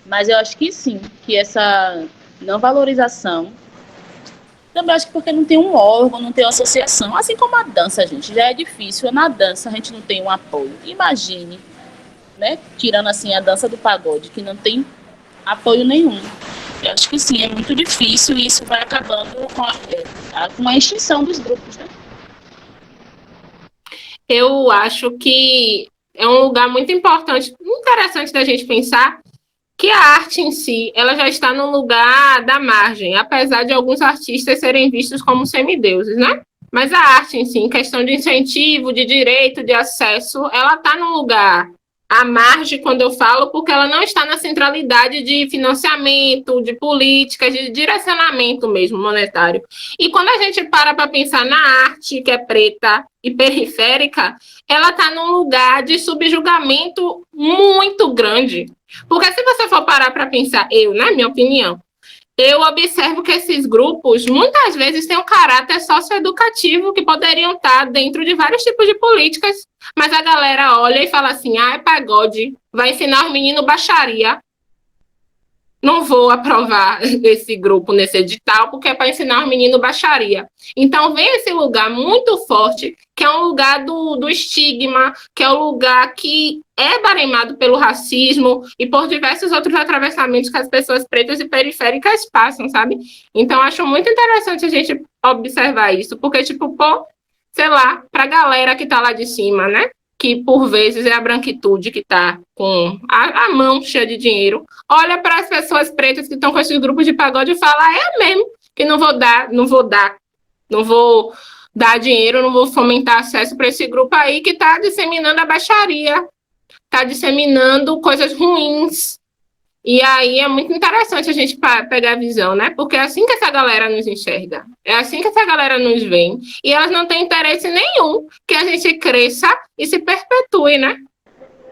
Mas eu acho que sim, que essa não valorização, também acho que porque não tem um órgão, não tem uma associação, assim como a dança, gente, já é difícil. Na dança a gente não tem um apoio. Imagine, né? Tirando assim a dança do pagode, que não tem apoio nenhum. Eu acho que sim, é muito difícil e isso vai acabando com a extinção dos grupos, né? Eu acho que é um lugar muito importante, interessante da gente pensar que a arte em si, ela já está no lugar da margem, apesar de alguns artistas serem vistos como semideuses, né? Mas a arte em si, em questão de incentivo, de direito, de acesso, ela está num lugar à margem, quando eu falo, porque ela não está na centralidade de financiamento, de políticas, de direcionamento mesmo monetário. E quando a gente para pensar na arte, que é preta e periférica, ela está num lugar de subjugamento muito grande. Porque se você for parar para pensar, na minha opinião, eu observo que esses grupos muitas vezes têm um caráter socioeducativo que poderiam estar dentro de vários tipos de políticas, mas a galera olha e fala assim, é pagode, vai ensinar os meninos baixaria. Não vou aprovar esse grupo nesse edital, porque é para ensinar os meninos baixaria. Então, vem esse lugar muito forte, que é um lugar do estigma, que é um lugar que é baremado pelo racismo e por diversos outros atravessamentos que as pessoas pretas e periféricas passam, sabe? Então, acho muito interessante a gente observar isso, porque, sei lá, para a galera que está lá de cima, né? Que por vezes é a branquitude que está com a mão cheia de dinheiro, olha para as pessoas pretas que estão com esses grupos de pagode e fala, mesmo, que não vou dar dinheiro, não vou fomentar acesso para esse grupo aí que está disseminando a baixaria, está disseminando coisas ruins. E aí é muito interessante a gente pegar a visão, né? Porque é assim que essa galera nos enxerga. É assim que essa galera nos vê. E elas não têm interesse nenhum que a gente cresça e se perpetue, né?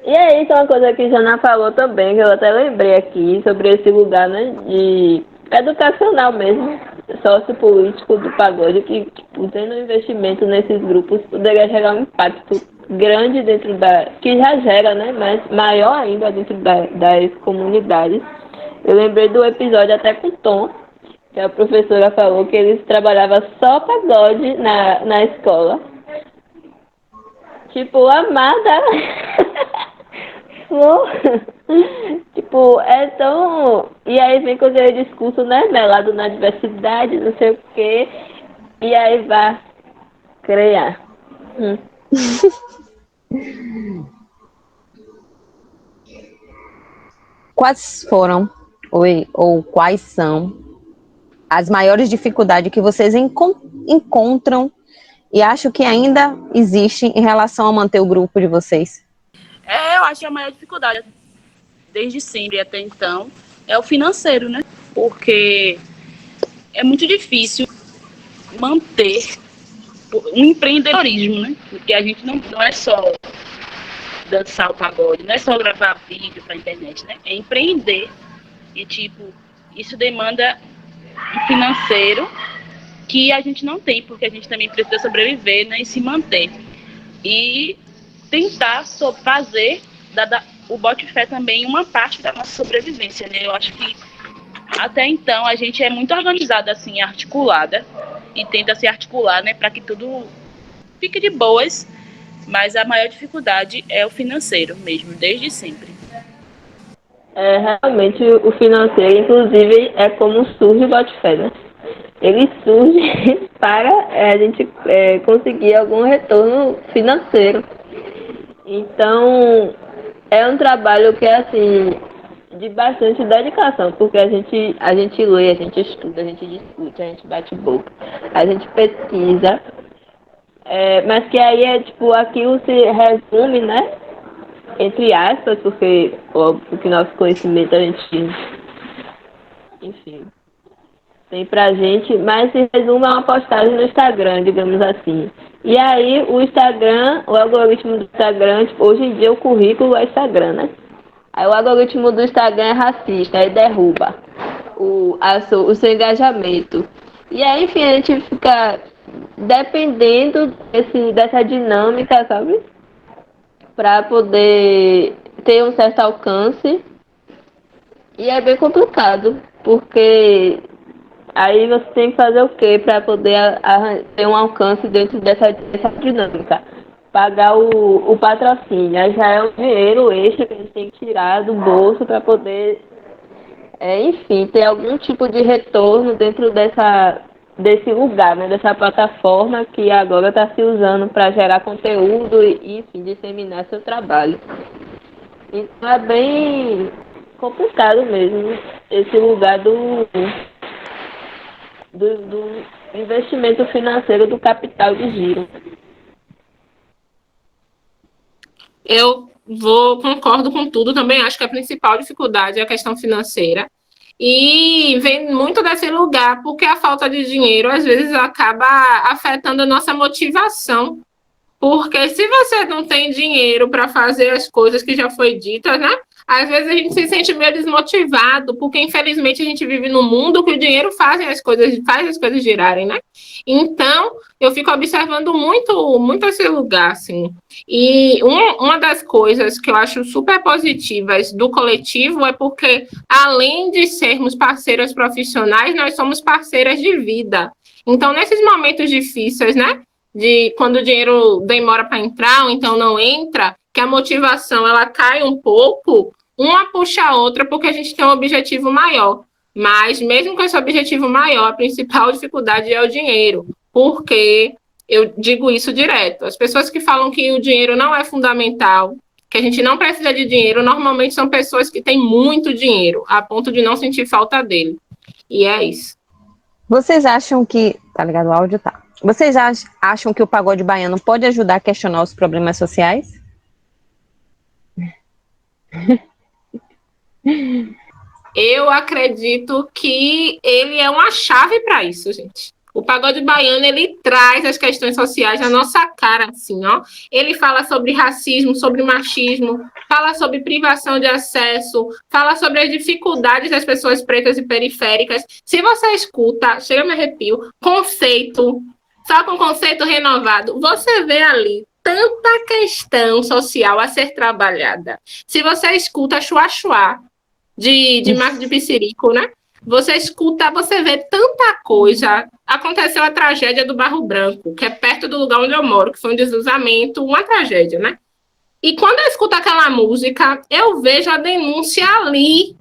E é isso, uma coisa que a Jana falou também, que eu até lembrei aqui, sobre esse lugar, né, de educacional mesmo, sociopolítico do pagode, que tendo investimento nesses grupos poderia gerar um impacto grande dentro que já gera, né, mas maior ainda dentro das comunidades. Eu lembrei do episódio até com o Tom, que a professora falou que eles trabalhavam só pagode na escola. Tipo, amada. Tipo, é tão... E aí vem com aquele discurso, né, melado na diversidade, não sei o quê. E aí vai criar. Quais foram ou quais são as maiores dificuldades que vocês encontram e acham que ainda existem em relação a manter o grupo de vocês? Eu acho que a maior dificuldade, desde sempre até então, é o financeiro, né? Porque é muito difícil manter um empreendedorismo, né? Porque a gente não é só dançar o pagode, não é só gravar vídeo pra internet, né? É empreender. E, tipo, isso demanda um financeiro que a gente não tem, porque a gente também precisa sobreviver, né? E se manter. E tentar fazer o Bote-Fé também uma parte da nossa sobrevivência, né? Eu acho que até então a gente é muito organizada, assim, articulada, e tenta se articular, né, para que tudo fique de boas, mas a maior dificuldade é o financeiro mesmo, desde sempre. Realmente o financeiro, inclusive, é como surge o Bote-Fé, né? Ele surge para a gente conseguir algum retorno financeiro. Então, é um trabalho que é, assim, de bastante dedicação, porque a gente lê, a gente estuda, a gente discute, a gente bate boca, a gente pesquisa, mas que aí tipo, aquilo se resume, né, entre aspas, porque óbvio que nosso conhecimento a gente, enfim, tem pra gente, mas se resume a uma postagem no Instagram, digamos assim. E aí o algoritmo do Instagram, tipo, hoje em dia o currículo é Instagram, né? Aí o algoritmo do Instagram é racista, aí derruba o seu engajamento. E aí, enfim, a gente fica dependendo dessa dinâmica, sabe? Para poder ter um certo alcance. E é bem complicado, porque aí você tem que fazer o quê para poder ter um alcance dentro dessa dinâmica? Pagar o patrocínio. Aí já é um dinheiro extra que a gente tem que tirar do bolso para poder, enfim, ter algum tipo de retorno dentro desse lugar, né? Dessa plataforma que agora está se usando para gerar conteúdo e, enfim, disseminar seu trabalho. Então é bem complicado mesmo esse lugar do investimento financeiro, do capital de giro. Eu concordo com tudo também, acho que a principal dificuldade é a questão financeira. E vem muito desse lugar, porque a falta de dinheiro às vezes acaba afetando a nossa motivação. Porque se você não tem dinheiro para fazer as coisas que já foi ditas, né? Às vezes a gente se sente meio desmotivado, porque infelizmente a gente vive num mundo que o dinheiro faz as coisas girarem, né? Então, eu fico observando muito esse lugar, assim. E uma das coisas que eu acho super positivas do coletivo é porque, além de sermos parceiras profissionais, nós somos parceiras de vida. Então, nesses momentos difíceis, né? De quando o dinheiro demora para entrar ou então não entra, que a motivação ela cai um pouco, uma puxa a outra porque a gente tem um objetivo maior. Mas mesmo com esse objetivo maior, a principal dificuldade é o dinheiro, porque eu digo isso direto. As pessoas que falam que o dinheiro não é fundamental, que a gente não precisa de dinheiro, normalmente são pessoas que têm muito dinheiro, a ponto de não sentir falta dele. E é isso. Vocês acham que... Tá ligado? O áudio tá. Vocês acham que o pagode baiano pode ajudar a questionar os problemas sociais? Eu acredito que ele é uma chave para isso, gente. O pagode baiano, ele traz as questões sociais na nossa cara, assim, ó. Ele fala sobre racismo, sobre machismo, fala sobre privação de acesso, fala sobre as dificuldades das pessoas pretas e periféricas. Se você escuta, chega a me arrepio, conceito, só com conceito renovado, você vê ali tanta questão social a ser trabalhada. Se você escuta Chuá de Marco de Pissirico, né? Você escuta, você vê tanta coisa. Aconteceu a tragédia do Barro Branco, que é perto do lugar onde eu moro, que foi um deslizamento, uma tragédia, né? E quando eu escuto aquela música, eu vejo a denúncia ali.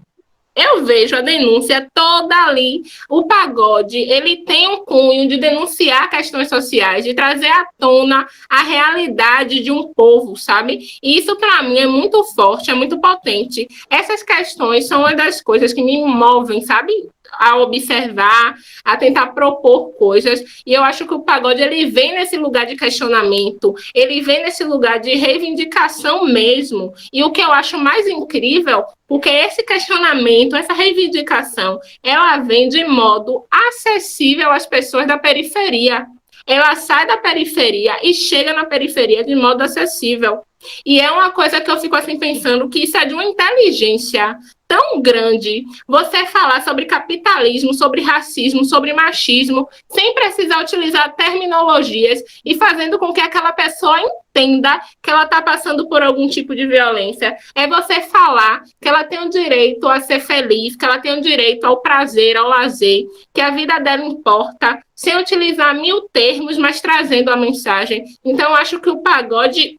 Eu vejo a denúncia toda ali. O pagode, ele tem um cunho de denunciar questões sociais, de trazer à tona a realidade de um povo, sabe? E isso, para mim, é muito forte, é muito potente. Essas questões são uma das coisas que me movem, sabe? A observar, a tentar propor coisas. E eu acho que o pagode, ele vem nesse lugar de questionamento, ele vem nesse lugar de reivindicação mesmo. E o que eu acho mais incrível, porque esse questionamento, essa reivindicação, ela vem de modo acessível às pessoas da periferia. Ela sai da periferia e chega na periferia de modo acessível. E é uma coisa que eu fico assim pensando que isso é de uma inteligência tão grande, você falar sobre capitalismo, sobre racismo, sobre machismo, sem precisar utilizar terminologias e fazendo com que aquela pessoa entenda que ela está passando por algum tipo de violência. É você falar que ela tem o direito a ser feliz, que ela tem o direito ao prazer, ao lazer, que a vida dela importa, sem utilizar 1000 termos, mas trazendo a mensagem. Então, eu acho que o pagode,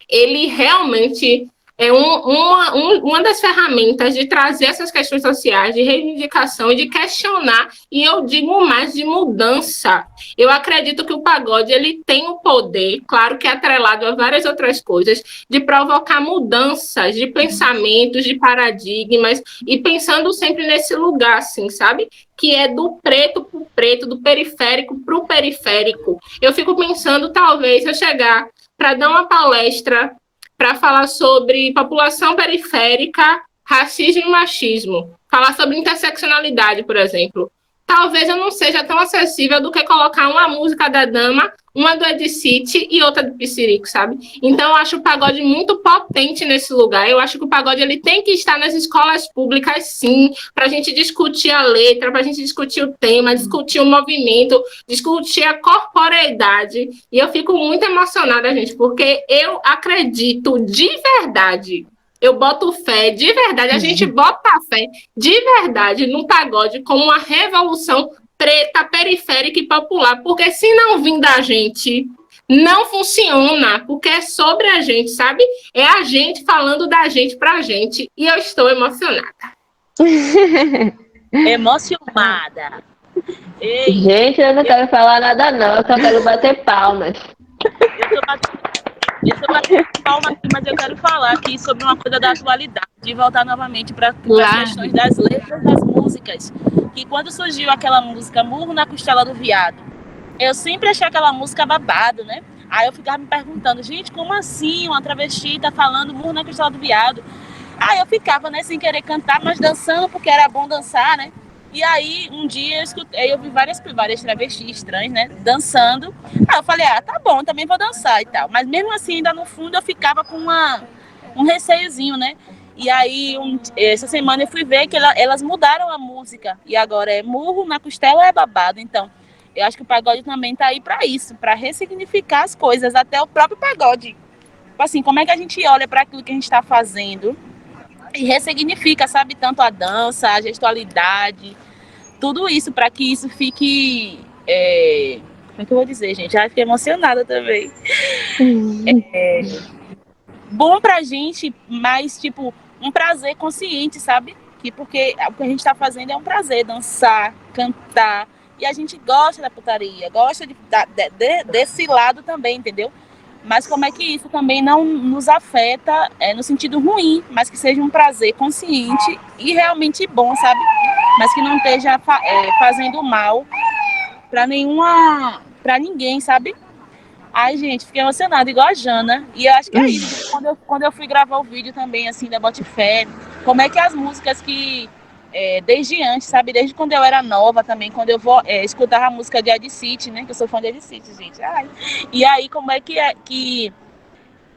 ele realmente é uma das ferramentas de trazer essas questões sociais, de reivindicação e de questionar, e eu digo mais, de mudança. Eu acredito que o pagode, ele tem o poder, claro que atrelado a várias outras coisas, de provocar mudanças de pensamentos, de paradigmas, e pensando sempre nesse lugar, assim, sabe? Que é do preto para o preto, do periférico para o periférico. Eu fico pensando, talvez, eu chegar para dar uma palestra para falar sobre população periférica, racismo e machismo, falar sobre interseccionalidade, por exemplo. Talvez eu não seja tão acessível do que colocar uma música da Dama, uma do Ed City e outra do Pissirico, sabe? Então, eu acho o pagode muito potente nesse lugar. Eu acho que o pagode, ele tem que estar nas escolas públicas, sim, para a gente discutir a letra, para a gente discutir o tema, discutir o movimento, discutir a corporeidade. E eu fico muito emocionada, gente, porque eu acredito de verdade. Eu boto fé, de verdade, a gente bota fé, de verdade, no pagode como uma revolução preta, periférica e popular, porque se não vir da gente, não funciona, porque é sobre a gente, sabe? É a gente falando da gente pra gente, e eu estou emocionada. Emocionada. Ei, Gente, eu não quero falar nada não, eu só quero bater palmas. eu tô batendo palma aqui, mas eu quero falar aqui sobre uma coisa da atualidade e voltar novamente para as questões das letras das músicas. Que quando surgiu aquela música Murro na Costela do Viado, eu sempre achei aquela música babado, né? Aí eu ficava me perguntando, gente, como assim uma travesti tá falando Murro na Costela do Viado? Aí eu ficava, né, sem querer cantar, mas dançando, porque era bom dançar, né? E aí, um dia, eu vi várias travestis trans, né, dançando. Aí eu falei, tá bom, também vou dançar e tal. Mas mesmo assim, ainda no fundo, eu ficava com um receiozinho, né? E aí, essa semana eu fui ver que elas mudaram a música. E agora é Murro na Costela ou é babado. Então, eu acho que o pagode também tá aí para isso, para ressignificar as coisas, até o próprio pagode. Tipo assim, como é que a gente olha para aquilo que a gente está fazendo e ressignifica, sabe, tanto a dança, a gestualidade, tudo isso, para que isso fique... como é que eu vou dizer, gente? Já fiquei emocionada também. Bom pra gente, mas, tipo, um prazer consciente, sabe? Porque o que a gente tá fazendo é um prazer, dançar, cantar, e a gente gosta da putaria, gosta desse lado também, entendeu? Mas como é que isso também não nos afeta no sentido ruim, mas que seja um prazer consciente e realmente bom, sabe? Mas que não esteja fazendo mal para ninguém, sabe? Ai, gente, fiquei emocionada, igual a Jana. E eu acho que é isso. Quando eu fui gravar o vídeo também, assim, da Botifé, como é que as músicas que... desde antes, sabe? Desde quando eu era nova também, quando eu escutava a música de Ed City, né? Que eu sou fã de Ed City, gente. Ai. E aí, como é que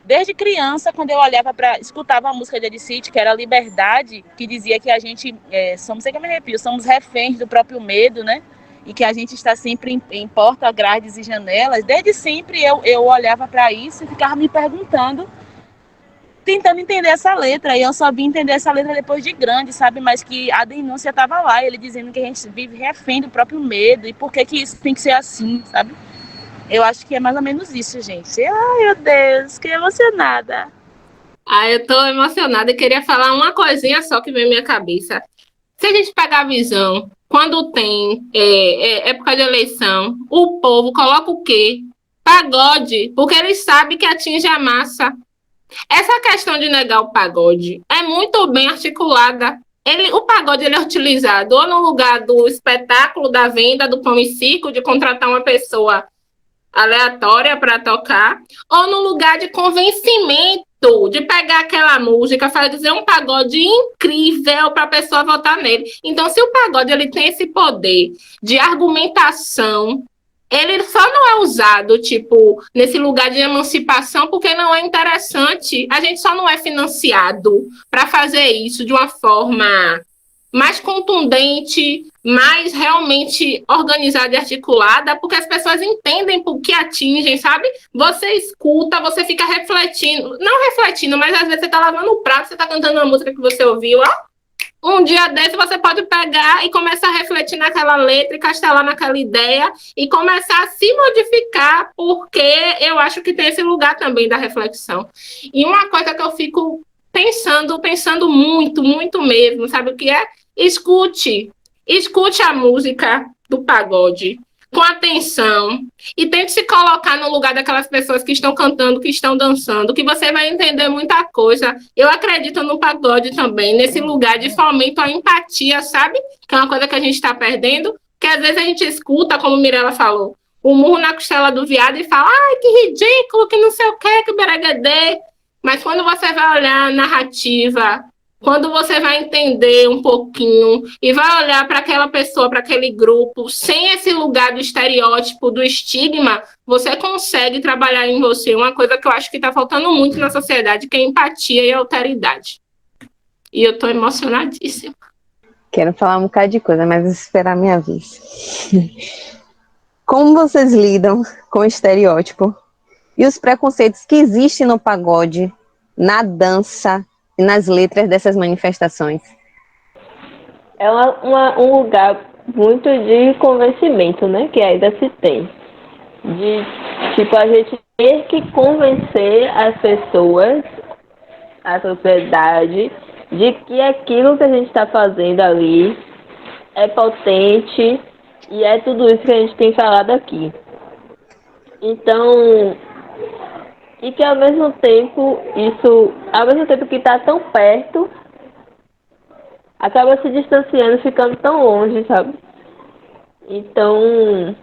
desde criança, quando eu olhava escutava a música de Ed City, que era Liberdade, que dizia que a gente, somos reféns do próprio medo, né? e que a gente está sempre em porta, grades e janelas, desde sempre eu olhava para isso e ficava me perguntando, tentando entender essa letra, e eu só vim entender essa letra depois de grande, sabe, mas que a denúncia estava lá, ele dizendo que a gente vive refém do próprio medo, e por que isso tem que ser assim, sabe? Eu acho que é mais ou menos isso, gente. Ai, meu Deus, que emocionada. Eu tô emocionada e queria falar uma coisinha só que veio à minha cabeça. Se a gente pegar a visão, quando tem época de eleição, o povo coloca o quê? Pagode, porque eles sabem que atinge a massa. Essa questão de negar o pagode é muito bem articulada. O pagode ele é utilizado ou no lugar do espetáculo, da venda, do pão e circo, de contratar uma pessoa aleatória para tocar, ou no lugar de convencimento, de pegar aquela música, fazer um pagode incrível para a pessoa votar nele. Então, se o pagode ele tem esse poder de argumentação, ele só não é usado, tipo, nesse lugar de emancipação, porque não é interessante. A gente só não é financiado para fazer isso de uma forma mais contundente, mais realmente organizada e articulada, porque as pessoas entendem por que atingem, sabe? Você escuta, você fica refletindo, não refletindo, mas às vezes você tá lavando o prato, você tá cantando uma música que você ouviu, ó. Um dia desse você pode pegar e começar a refletir naquela letra e castelar naquela ideia e começar a se modificar, porque eu acho que tem esse lugar também da reflexão. E uma coisa que eu fico pensando muito, muito mesmo, sabe o que é? Escute a música do pagode com atenção e tente se colocar no lugar daquelas pessoas que estão cantando, que estão dançando, que você vai entender muita coisa. Eu acredito no pagode também, nesse lugar de fomento à empatia, sabe? Que é uma coisa que a gente está perdendo, que às vezes a gente escuta, como Mirella falou, o murro na costela do viado e fala, ai, que ridículo, que não sei o que bereguedê. Mas quando você vai olhar a narrativa, quando você vai entender um pouquinho e vai olhar para aquela pessoa, para aquele grupo, sem esse lugar do estereótipo, do estigma, você consegue trabalhar em você uma coisa que eu acho que está faltando muito na sociedade, que é empatia e alteridade. E eu estou emocionadíssima. Quero falar um bocado de coisa, mas vou esperar a minha vez. Como vocês lidam com o estereótipo e os preconceitos que existem no pagode, na dança e nas letras dessas manifestações? É um lugar muito de convencimento, né? Que ainda se tem. De, tipo, a gente ter que convencer as pessoas, a sociedade, de que aquilo que a gente está fazendo ali é potente e é tudo isso que a gente tem falado aqui. Então, e que ao mesmo tempo que está tão perto, acaba se distanciando, ficando tão longe, sabe? Então,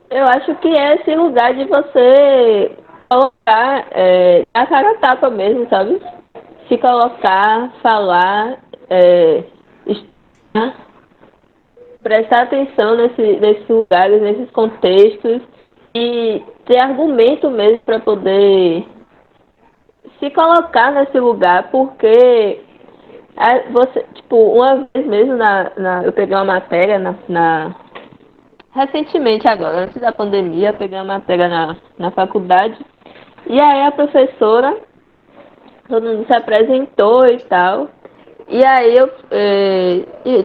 eu acho que é esse lugar de você colocar a cara a tapa mesmo, sabe? Se colocar, falar, prestar atenção nesses lugares, nesses contextos e ter argumento mesmo para poder se colocar nesse lugar, porque você, tipo, uma vez mesmo eu peguei uma matéria recentemente agora, antes da pandemia, eu peguei uma matéria na faculdade, e aí a professora, todo mundo se apresentou e tal, e aí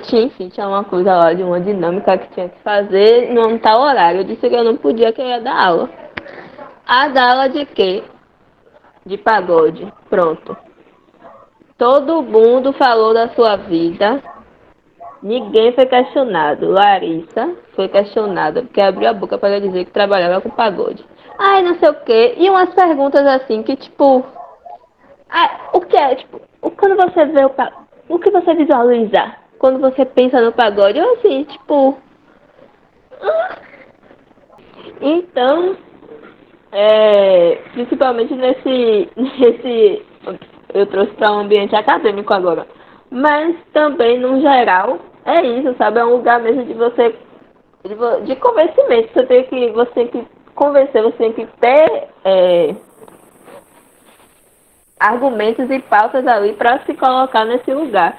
tinha uma coisa lá de uma dinâmica que tinha que fazer num tal horário. Eu disse que eu não podia, que eu ia dar aula. Dar aula de quê? De pagode. Pronto. Todo mundo falou da sua vida. Ninguém foi questionado. Larissa foi questionada, porque abriu a boca para dizer que trabalhava com pagode. Ai, não sei o quê. E umas perguntas assim que, tipo... o que é, tipo... Quando você vê o que você visualiza quando você pensa no pagode? Eu assim, tipo... Então, principalmente nesse eu trouxe para um ambiente acadêmico agora, mas também no geral é isso, sabe? É um lugar mesmo de convencimento. Você tem que convencer, você tem que ter argumentos e pautas ali para se colocar nesse lugar.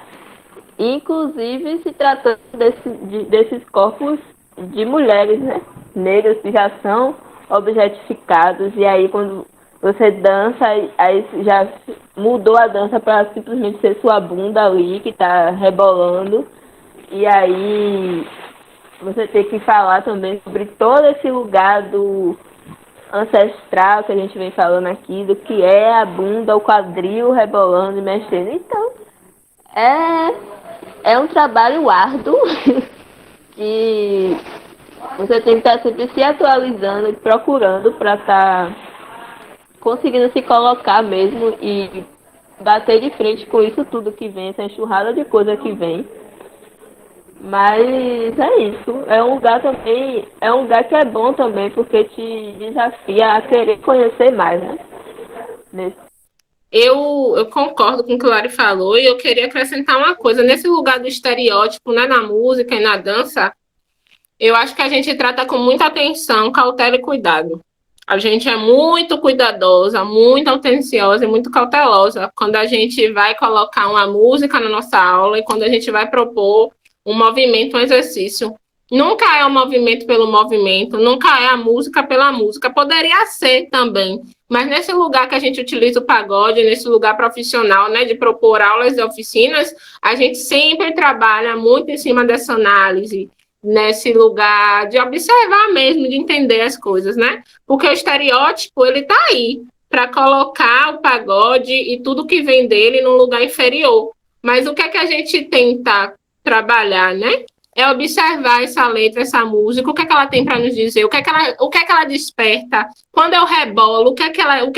inclusive se tratando desses corpos de mulheres, né? Negras que já são objetificados, e aí quando você dança, aí já mudou a dança para simplesmente ser sua bunda ali que tá rebolando, e aí você tem que falar também sobre todo esse lugar do ancestral que a gente vem falando aqui, do que é a bunda, o quadril rebolando e mexendo. Então, é um trabalho árduo que você tem que estar sempre se atualizando e procurando para estar conseguindo se colocar mesmo e bater de frente com isso tudo que vem, essa enxurrada de coisa que vem. Mas é isso. É um lugar também, é um lugar que é bom também, porque te desafia a querer conhecer mais, né? Eu concordo com o que o Lari falou e eu queria acrescentar uma coisa. Nesse lugar do estereótipo, né, na música e na dança, eu acho que a gente trata com muita atenção, cautela e cuidado. A gente é muito cuidadosa, muito atenciosa e muito cautelosa quando a gente vai colocar uma música na nossa aula e quando a gente vai propor um movimento, um exercício. Nunca é o movimento pelo movimento, nunca é a música pela música. Poderia ser também, mas nesse lugar que a gente utiliza o pagode, nesse lugar profissional, né, de propor aulas e oficinas, a gente sempre trabalha muito em cima dessa análise, nesse lugar de observar mesmo, de entender as coisas, né? Porque o estereótipo, ele tá aí para colocar o pagode e tudo que vem dele num lugar inferior. Mas o que é que a gente tenta trabalhar, né? É observar essa letra, essa música, o que é que ela tem para nos dizer, o que é que ela desperta, quando eu rebolo, o que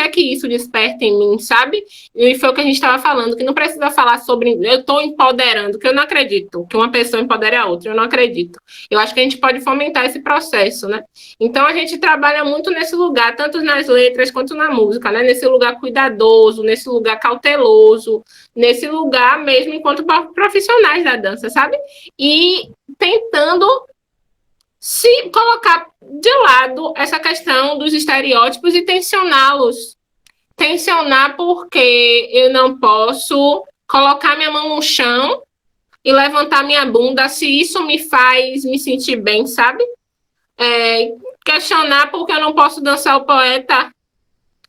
é que isso desperta em mim, sabe? E foi o que a gente estava falando, que não precisa falar sobre eu estou empoderando, que eu não acredito, que uma pessoa empodere a outra, eu não acredito. Eu acho que a gente pode fomentar esse processo, né? Então a gente trabalha muito nesse lugar, tanto nas letras quanto na música, né? Nesse lugar cuidadoso, nesse lugar cauteloso, nesse lugar mesmo enquanto profissionais da dança, sabe? E tentando se colocar de lado essa questão dos estereótipos e tensioná-los. Tensionar porque eu não posso colocar minha mão no chão e levantar minha bunda se isso me faz me sentir bem, sabe? Questionar porque eu não posso dançar o poeta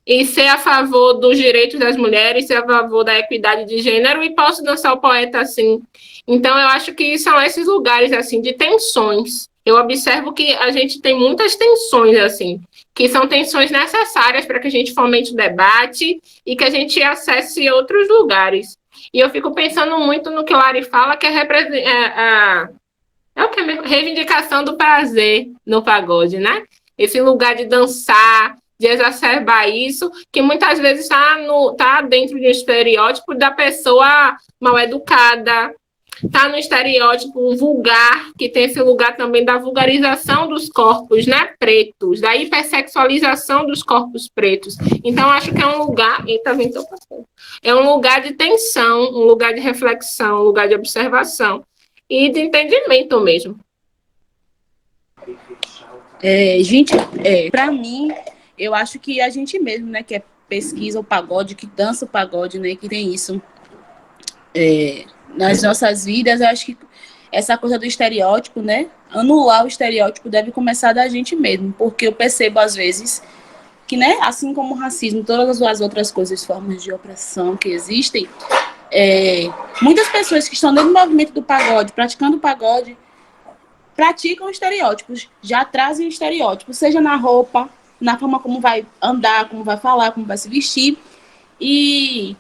e ser a favor dos direitos das mulheres, ser a favor da equidade de gênero e posso dançar o poeta assim. Então, eu acho que são esses lugares, assim, de tensões. Eu observo que a gente tem muitas tensões, assim, que são tensões necessárias para que a gente fomente o debate e que a gente acesse outros lugares. E eu fico pensando muito no que o Lari fala, que é o que mesmo? Reivindicação do prazer no pagode, né? Esse lugar de dançar, de exacerbar isso, que muitas vezes tá dentro de um estereótipo da pessoa mal educada, tá no estereótipo vulgar, que tem esse lugar também da vulgarização dos corpos, né, pretos, da hipersexualização dos corpos pretos. Então, acho que é um lugar, é um lugar de tensão, um lugar de reflexão, um lugar de observação e de entendimento mesmo. Gente, para mim, eu acho que a gente mesmo, né, que pesquisa o pagode, que dança o pagode, né, que tem isso nas nossas vidas, eu acho que essa coisa do estereótipo, né, anular o estereótipo deve começar da gente mesmo, porque eu percebo às vezes que, né, assim como o racismo, todas as outras coisas, formas de opressão que existem, muitas pessoas que estão dentro do movimento do pagode, praticando o pagode, praticam estereótipos, já trazem estereótipos, seja na roupa, na forma como vai andar, como vai falar, como vai se vestir. E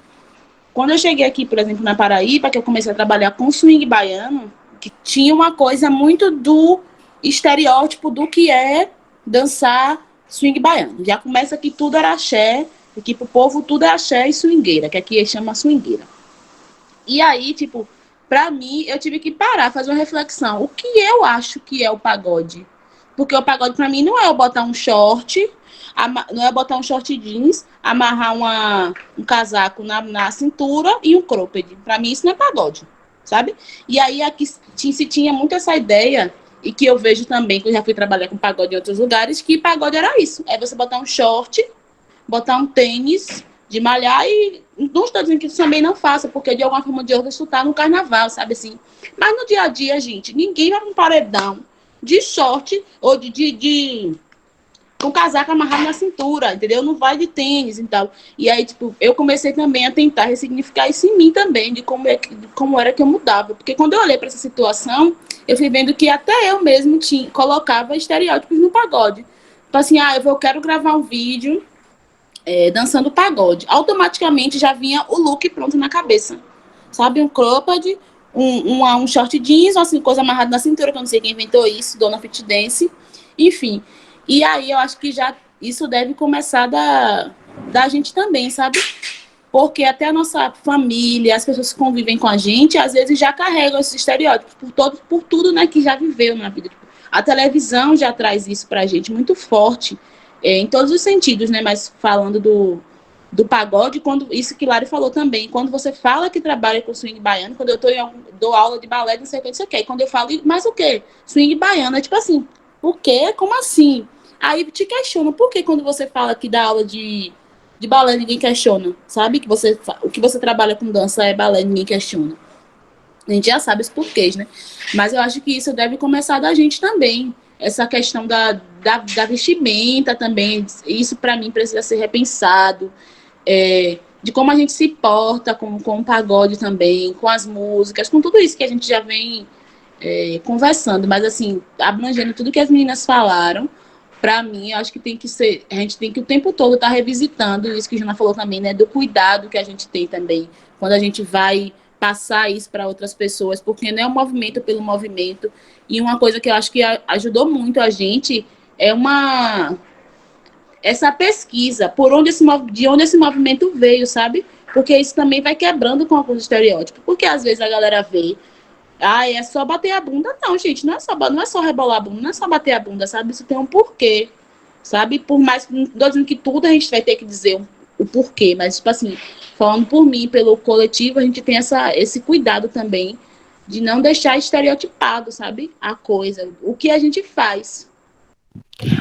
quando eu cheguei aqui, por exemplo, na Paraíba, que eu comecei a trabalhar com swing baiano, que tinha uma coisa muito do estereótipo do que é dançar swing baiano. Já começa que tudo era axé, que pro povo tudo é axé e swingueira, que aqui chama swingueira. E aí, tipo, pra mim, eu tive que parar, fazer uma reflexão. O que eu acho que é o pagode? Porque o pagode, pra mim, não é eu botar um short, não é botar um short jeans, amarrar um casaco na cintura e um cropped. Pra mim, isso não é pagode, sabe? E aí, aqui se tinha muito essa ideia, e que eu vejo também, que eu já fui trabalhar com pagode em outros lugares, que pagode era isso. É você botar um short, botar um tênis de malhar e não estou dizendo que isso também não faça, porque de alguma forma ou de outra isso tá no carnaval, sabe assim? Mas no dia a dia, gente, ninguém vai para um paredão de short ou com casaco amarrado na cintura, entendeu? Não vai de tênis e tal. E aí, tipo, eu comecei também a tentar ressignificar isso em mim também, de como era que eu mudava. Porque quando eu olhei para essa situação, eu fui vendo que até eu mesmo colocava estereótipos no pagode. Tipo assim, eu quero gravar um vídeo dançando pagode. Automaticamente já vinha o look pronto na cabeça. Sabe? Um cropped, um short jeans, uma assim, coisa amarrada na cintura, que eu não sei quem inventou isso, Dona Fit Dance. Enfim. E aí eu acho que já isso deve começar da gente também, sabe? Porque até a nossa família, as pessoas que convivem com a gente, às vezes já carregam esses estereótipos por tudo, né, que já viveu na vida. A televisão já traz isso pra gente muito forte, em todos os sentidos, né? Mas falando do pagode, isso que Lari falou também, quando você fala que trabalha com swing baiano, quando eu dou aula de balé, não sei o que, não sei o que, quando eu falo, mas o quê? Swing baiano, é tipo assim, o quê? Como assim? Aí te questiona, por que quando você fala que dá aula de balé, ninguém questiona? Sabe? O que você trabalha com dança é balé, ninguém questiona. A gente já sabe os porquês, né? Mas eu acho que isso deve começar da gente também. Essa questão da vestimenta também, isso para mim precisa ser repensado. De como a gente se porta com o pagode também, com as músicas, com tudo isso que a gente já vem conversando. Mas, assim, abrangendo tudo que as meninas falaram, para mim, eu acho que a gente tem que o tempo todo estar revisitando isso que a Jana falou também, né? Do cuidado que a gente tem também, quando a gente vai passar isso para outras pessoas, porque não é um movimento pelo movimento. E uma coisa que eu acho que ajudou muito a gente é essa pesquisa, de onde esse movimento veio, sabe? Porque isso também vai quebrando com alguns estereótipos. Porque às vezes a galera vê, é só bater a bunda. Não, gente, não é só rebolar a bunda, não é só bater a bunda, sabe? Isso tem um porquê, sabe? Por mais que, não tô dizendo que tudo a gente vai ter que dizer o porquê, mas, tipo assim, falando por mim, pelo coletivo, a gente tem esse cuidado também de não deixar estereotipado, sabe? A coisa, o que a gente faz.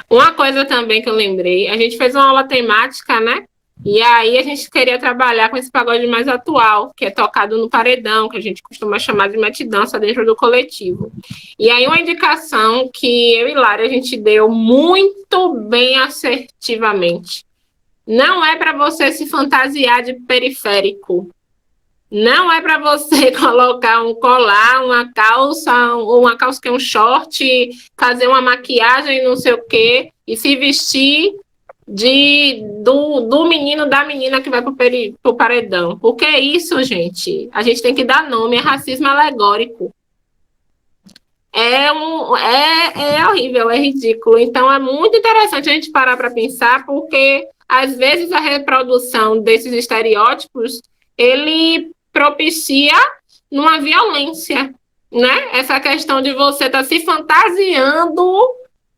Uma coisa também que eu lembrei, a gente fez uma aula temática, né? E aí a gente queria trabalhar com esse pagode mais atual, que é tocado no paredão, que a gente costuma chamar de mete dança dentro do coletivo. E aí uma indicação que eu e Lari a gente deu muito bem assertivamente. Não é para você se fantasiar de periférico. Não é para você colocar um colar, uma calça que é um short, fazer uma maquiagem, não sei o quê, e se vestir do menino, da menina que vai pro paredão. Porque é isso, gente. A gente tem que dar nome, é racismo alegórico. É horrível, é ridículo. Então é muito interessante a gente parar para pensar, porque às vezes a reprodução desses estereótipos, ele propicia numa violência, né? Essa questão de você estar se fantasiando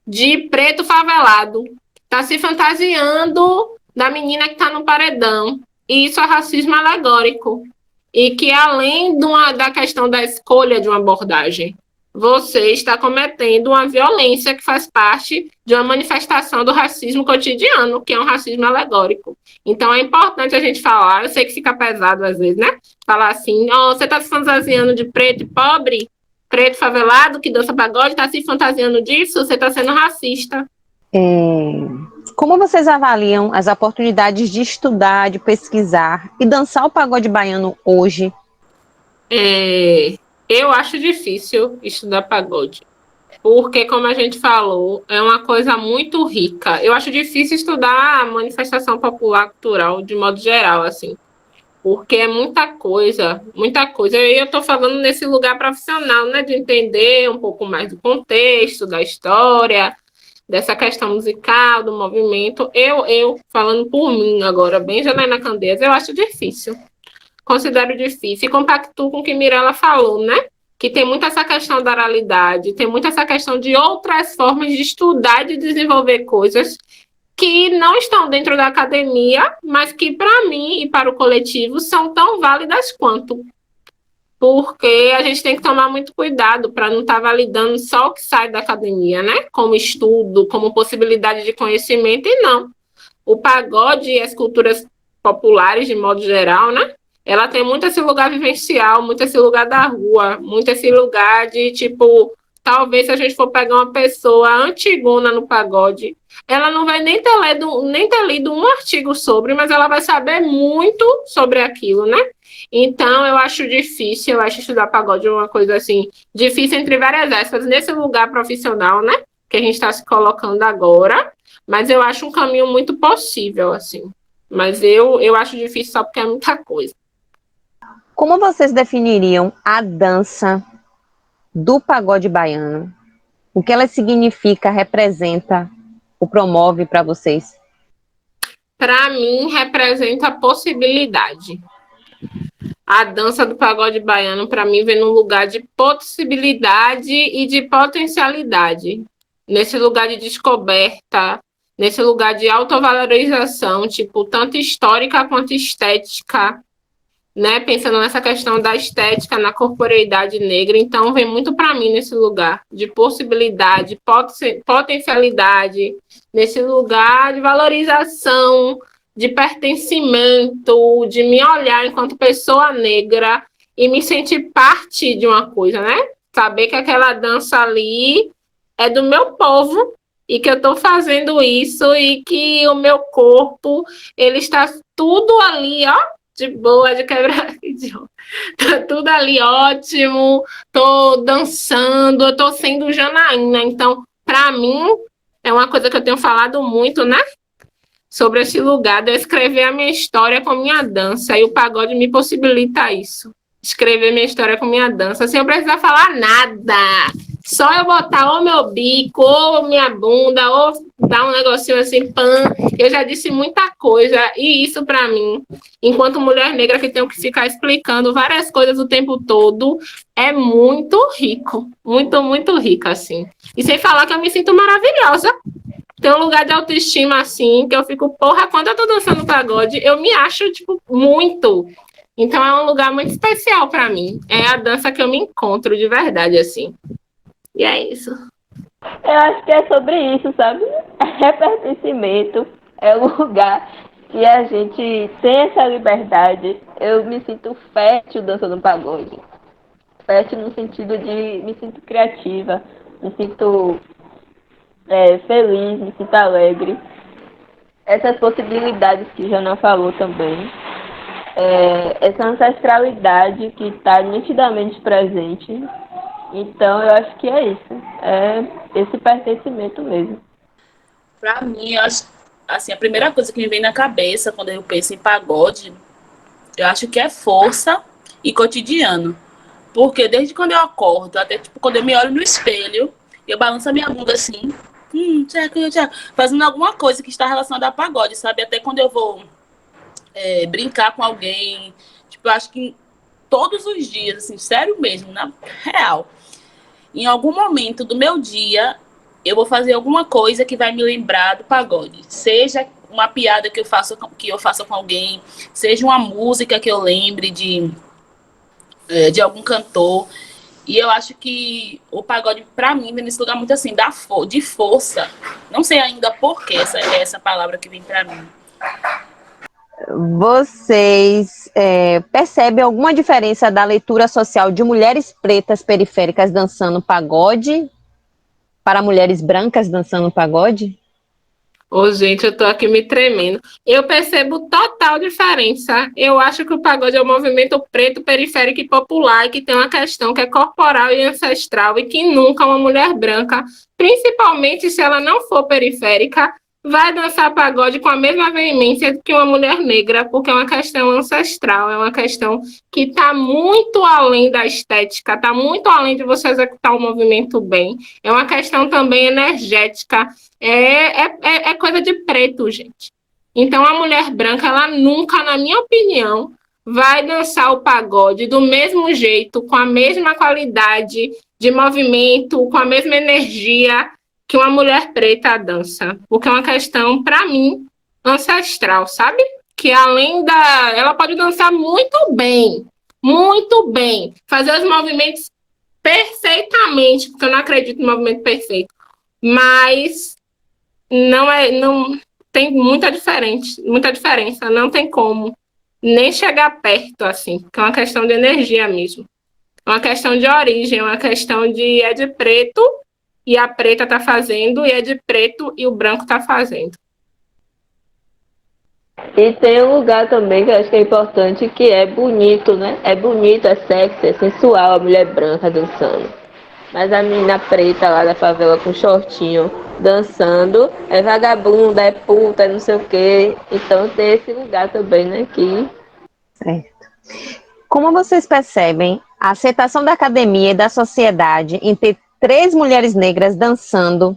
de preto favelado, tá se fantasiando da menina que está no paredão. E isso é racismo alegórico. E que além da questão da escolha de uma abordagem, você está cometendo uma violência que faz parte de uma manifestação do racismo cotidiano, que é um racismo alegórico. Então, é importante a gente falar, eu sei que fica pesado às vezes, né? Falar assim, você está se fantasiando de preto e pobre, preto favelado, que dança pagode, está se fantasiando disso, você está sendo racista. Como vocês avaliam as oportunidades de estudar, de pesquisar e dançar o pagode baiano hoje? Eu acho difícil estudar pagode, porque, como a gente falou, é uma coisa muito rica. Eu acho difícil estudar a manifestação popular cultural de modo geral, assim, porque é muita coisa, muita coisa. E eu estou falando nesse lugar profissional, né, de entender um pouco mais do contexto, da história, dessa questão musical, do movimento. Eu falando por mim agora, bem Janaína Candeias, eu acho difícil. Considero difícil e compactuo com o que Mirella falou, né? Que tem muito essa questão da oralidade, tem muito essa questão de outras formas de estudar e de desenvolver coisas que não estão dentro da academia, mas que, para mim e para o coletivo, são tão válidas quanto. Porque a gente tem que tomar muito cuidado para não estar validando só o que sai da academia, né? Como estudo, como possibilidade de conhecimento, e não. O pagode e as culturas populares, de modo geral, né? Ela tem muito esse lugar vivencial, muito esse lugar da rua, muito esse lugar de, tipo, talvez se a gente for pegar uma pessoa antigona no pagode, ela não vai nem ter lido um artigo sobre, mas ela vai saber muito sobre aquilo, né? Então, eu acho difícil, eu acho estudar pagode uma coisa, assim, difícil entre várias aspas, nesse lugar profissional, né? Que a gente está se colocando agora, mas eu acho um caminho muito possível, assim. Mas eu acho difícil só porque é muita coisa. Como vocês definiriam a dança do pagode baiano? O que ela significa, representa, ou promove para vocês? Para mim, representa a possibilidade. A dança do pagode baiano, para mim, vem num lugar de possibilidade e de potencialidade. Nesse lugar de descoberta, nesse lugar de autovalorização, tipo, tanto histórica quanto estética, né? Pensando nessa questão da estética, na corporeidade negra. Então, vem muito para mim nesse lugar de possibilidade, potencialidade, nesse lugar de valorização, de pertencimento, de me olhar enquanto pessoa negra e me sentir parte de uma coisa, né? Saber que aquela dança ali é do meu povo e que eu estou fazendo isso e que o meu corpo, ele está tudo ali, ó, de boa, de quebrar. Tá tudo ali ótimo, tô dançando, eu tô sendo Janaína. Então, para mim, é uma coisa que eu tenho falado muito, né? Sobre esse lugar de eu escrever a minha história com minha dança. E o pagode me possibilita isso. Escrever minha história com minha dança, sem eu precisar falar nada. Só eu botar ou meu bico, ou minha bunda, ou dar um negocinho assim, pã. Eu já disse muita coisa. E isso, para mim, enquanto mulher negra que tenho que ficar explicando várias coisas o tempo todo, é muito rico. Muito, muito rico, assim. E sem falar que eu me sinto maravilhosa. Tem um lugar de autoestima, assim, que eu fico, porra, quando eu tô dançando pagode, eu me acho, tipo, muito. Então é um lugar muito especial para mim. É a dança que eu me encontro de verdade, assim. E é isso. Eu acho que é sobre isso, sabe? É pertencimento, é o lugar que a gente tem essa liberdade. Eu me sinto fértil dançando pagode. Fértil no sentido de me sinto criativa, me sinto feliz, me sinto alegre. Essas possibilidades que Jana falou também. Essa ancestralidade que está nitidamente presente. Então, eu acho que é isso. É esse pertencimento mesmo. Pra mim, eu acho, assim, a primeira coisa que me vem na cabeça quando eu penso em pagode, eu acho que é força e cotidiano. Porque desde quando eu acordo, até tipo, quando eu me olho no espelho, eu balanço a minha bunda assim, tchaca, fazendo alguma coisa que está relacionada a pagode, sabe? Até quando eu vou brincar com alguém, tipo, eu acho que todos os dias, assim, sério mesmo, na real, em algum momento do meu dia, eu vou fazer alguma coisa que vai me lembrar do pagode. Seja uma piada que eu faço com alguém, seja uma música que eu lembre de algum cantor. E eu acho que o pagode, para mim, vem nesse lugar muito assim, de força. Não sei ainda por que essa palavra que vem para mim. Vocês percebem alguma diferença da leitura social de mulheres pretas periféricas dançando pagode para mulheres brancas dançando pagode? Ô, gente, eu tô aqui me tremendo. Eu percebo total diferença. Eu acho que o pagode é um movimento preto, periférico e popular, e que tem uma questão que é corporal e ancestral, e que nunca uma mulher branca, principalmente se ela não for periférica, vai dançar pagode com a mesma veemência que uma mulher negra, porque é uma questão ancestral, é uma questão que está muito além da estética, está muito além de você executar o movimento bem. É uma questão também energética, é coisa de preto, gente. Então, a mulher branca, ela nunca, na minha opinião, vai dançar o pagode do mesmo jeito, com a mesma qualidade de movimento, com a mesma energia que uma mulher preta dança. Porque é uma questão, para mim, ancestral, sabe? Que além da... Ela pode dançar muito bem, fazer os movimentos perfeitamente, porque eu não acredito no movimento perfeito, mas não tem muita diferença, não tem como nem chegar perto, assim, porque é uma questão de energia mesmo. É uma questão de origem, é uma questão de é de preto e a preta tá fazendo, e é de preto e o branco tá fazendo. E tem um lugar também que eu acho que é importante, que é bonito, né? É bonito, é sexy, é sensual a mulher branca dançando. Mas a menina preta lá da favela com shortinho dançando é vagabunda, é puta, é não sei o quê. Então tem esse lugar também, né? Que Certo. Como vocês percebem, a aceitação da academia e da sociedade em ter 3 mulheres negras dançando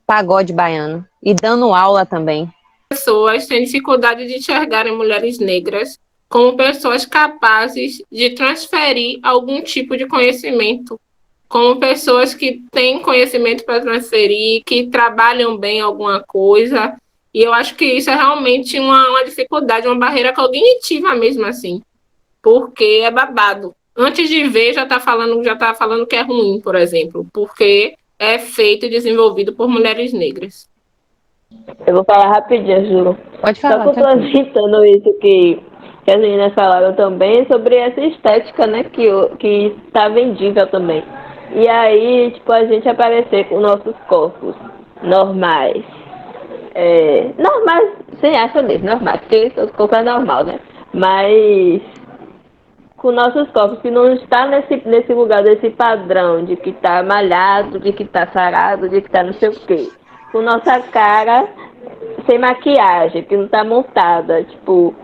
pagode baiano e dando aula também. Pessoas têm dificuldade de enxergarem mulheres negras como pessoas capazes de transferir algum tipo de conhecimento, como pessoas que têm conhecimento para transferir, que trabalham bem alguma coisa. E eu acho que isso é realmente uma dificuldade, uma barreira cognitiva mesmo, assim, porque é babado. Antes de ver, já tá falando que é ruim, por exemplo, porque é feito e desenvolvido por mulheres negras. eu vou falar rapidinho, Júlio. Pode Só falar, complementando isso que as meninas falaram também sobre essa estética, né? Que tá vendível também. E aí, tipo, a gente aparecer com nossos corpos normais. Normais, sem acha mesmo, normais, porque todo corpo é normal, né? Mas com nossos corpos, que não está nesse lugar, desse padrão de que tá malhado, de que tá sarado, de que tá não sei o quê. Com nossa cara sem maquiagem, que não tá montada. Tipo,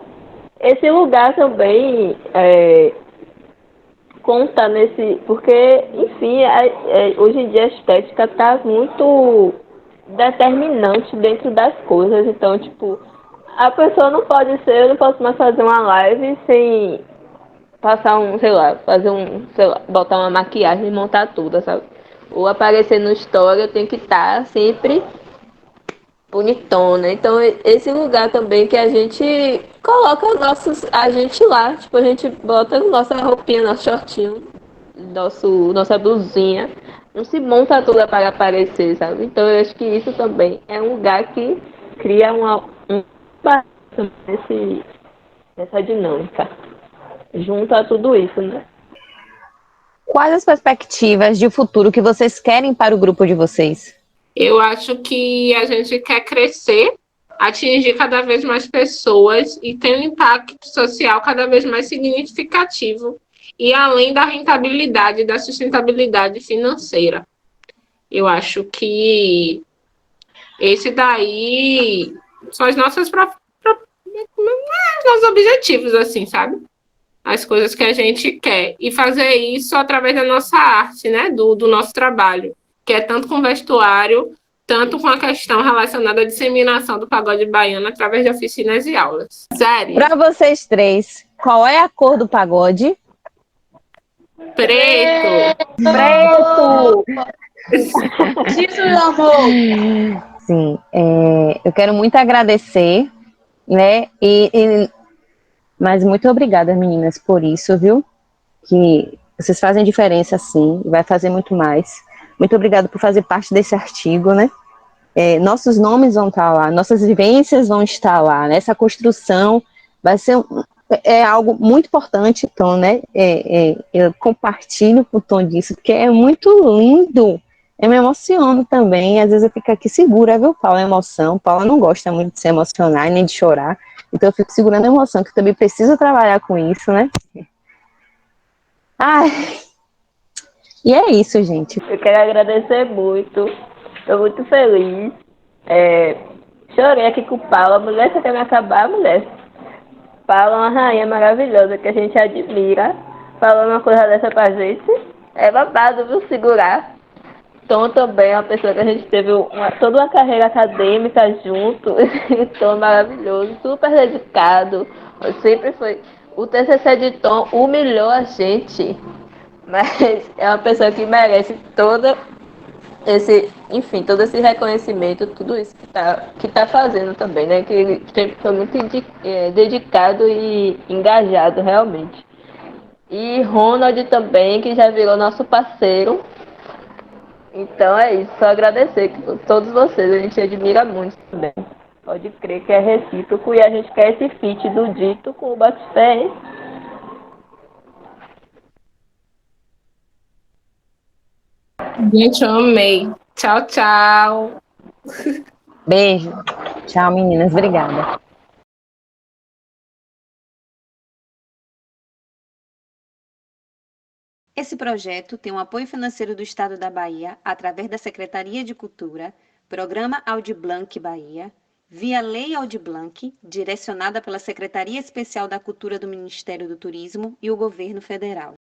esse lugar também conta nesse. Porque, enfim, hoje em dia a estética tá muito determinante dentro das coisas. Então, tipo, a pessoa não pode ser, eu não posso mais fazer uma live sem passar sei lá, sei lá, botar uma maquiagem e montar tudo, sabe? Ou aparecer no story, eu tenho que estar sempre bonitona. Então, esse lugar também que a gente coloca a gente lá, tipo, a gente bota nossa roupinha, nosso shortinho, nossa blusinha, não se monta toda para aparecer, sabe? Então, eu acho que isso também é um lugar que cria essa dinâmica, junto a tudo isso, né? Quais as perspectivas de futuro que vocês querem para o grupo de vocês? Eu acho que a gente quer crescer, atingir cada vez mais pessoas e ter um impacto social cada vez mais significativo, e além da rentabilidade, da sustentabilidade financeira. Eu acho que esse daí são os nossos objetivos, assim, sabe? As coisas que a gente quer. E fazer isso através da nossa arte, né? Do nosso trabalho, que é tanto com vestuário, tanto com a questão relacionada à disseminação do pagode baiano através de oficinas e aulas. Sério. Para vocês 3, qual é a cor do pagode? Preto. Preto! Isso, meu amor! Sim, eu quero muito agradecer, né? Mas muito obrigada, meninas, por isso, viu? Que vocês fazem diferença, sim, e vai fazer muito mais. Muito obrigada por fazer parte desse artigo, né? Nossos nomes vão estar lá, nossas vivências vão estar lá, né? Essa construção vai ser algo muito importante, então, né? Eu compartilho com o tom disso, porque é muito lindo. Eu me emociono também, às vezes eu fico aqui segura, viu, Paula, a emoção. Paula não gosta muito de se emocionar, nem de chorar, então eu fico segurando a emoção, que eu também preciso trabalhar com isso, né? Ai, e é isso, gente. Eu quero agradecer muito, estou muito feliz. Chorei aqui com Paula, mulher, você quer me acabar, mulher? Paula é uma rainha maravilhosa que a gente admira. Falando uma coisa dessa pra gente, é babado, viu, segurar. Tom também é uma pessoa que a gente teve toda uma carreira acadêmica junto. Tom maravilhoso, super dedicado. Sempre foi. O TCC de Tom humilhou a gente, mas é uma pessoa que merece todo esse reconhecimento, tudo isso que tá fazendo também, né? Que ele sempre foi muito dedicado e engajado, realmente. E Ronald também, que já virou nosso parceiro. Então é isso, só agradecer a todos vocês, a gente admira muito também. Pode crer que é recíproco e a gente quer esse feat do Dito com o Batfé, hein? Gente, eu amei. Tchau, tchau. Beijo. Tchau, meninas. Obrigada. Esse projeto tem o apoio financeiro do Estado da Bahia, através da Secretaria de Cultura, Programa Audi Blanc Bahia, via Lei Audi Blanc, direcionada pela Secretaria Especial da Cultura do Ministério do Turismo e o Governo Federal.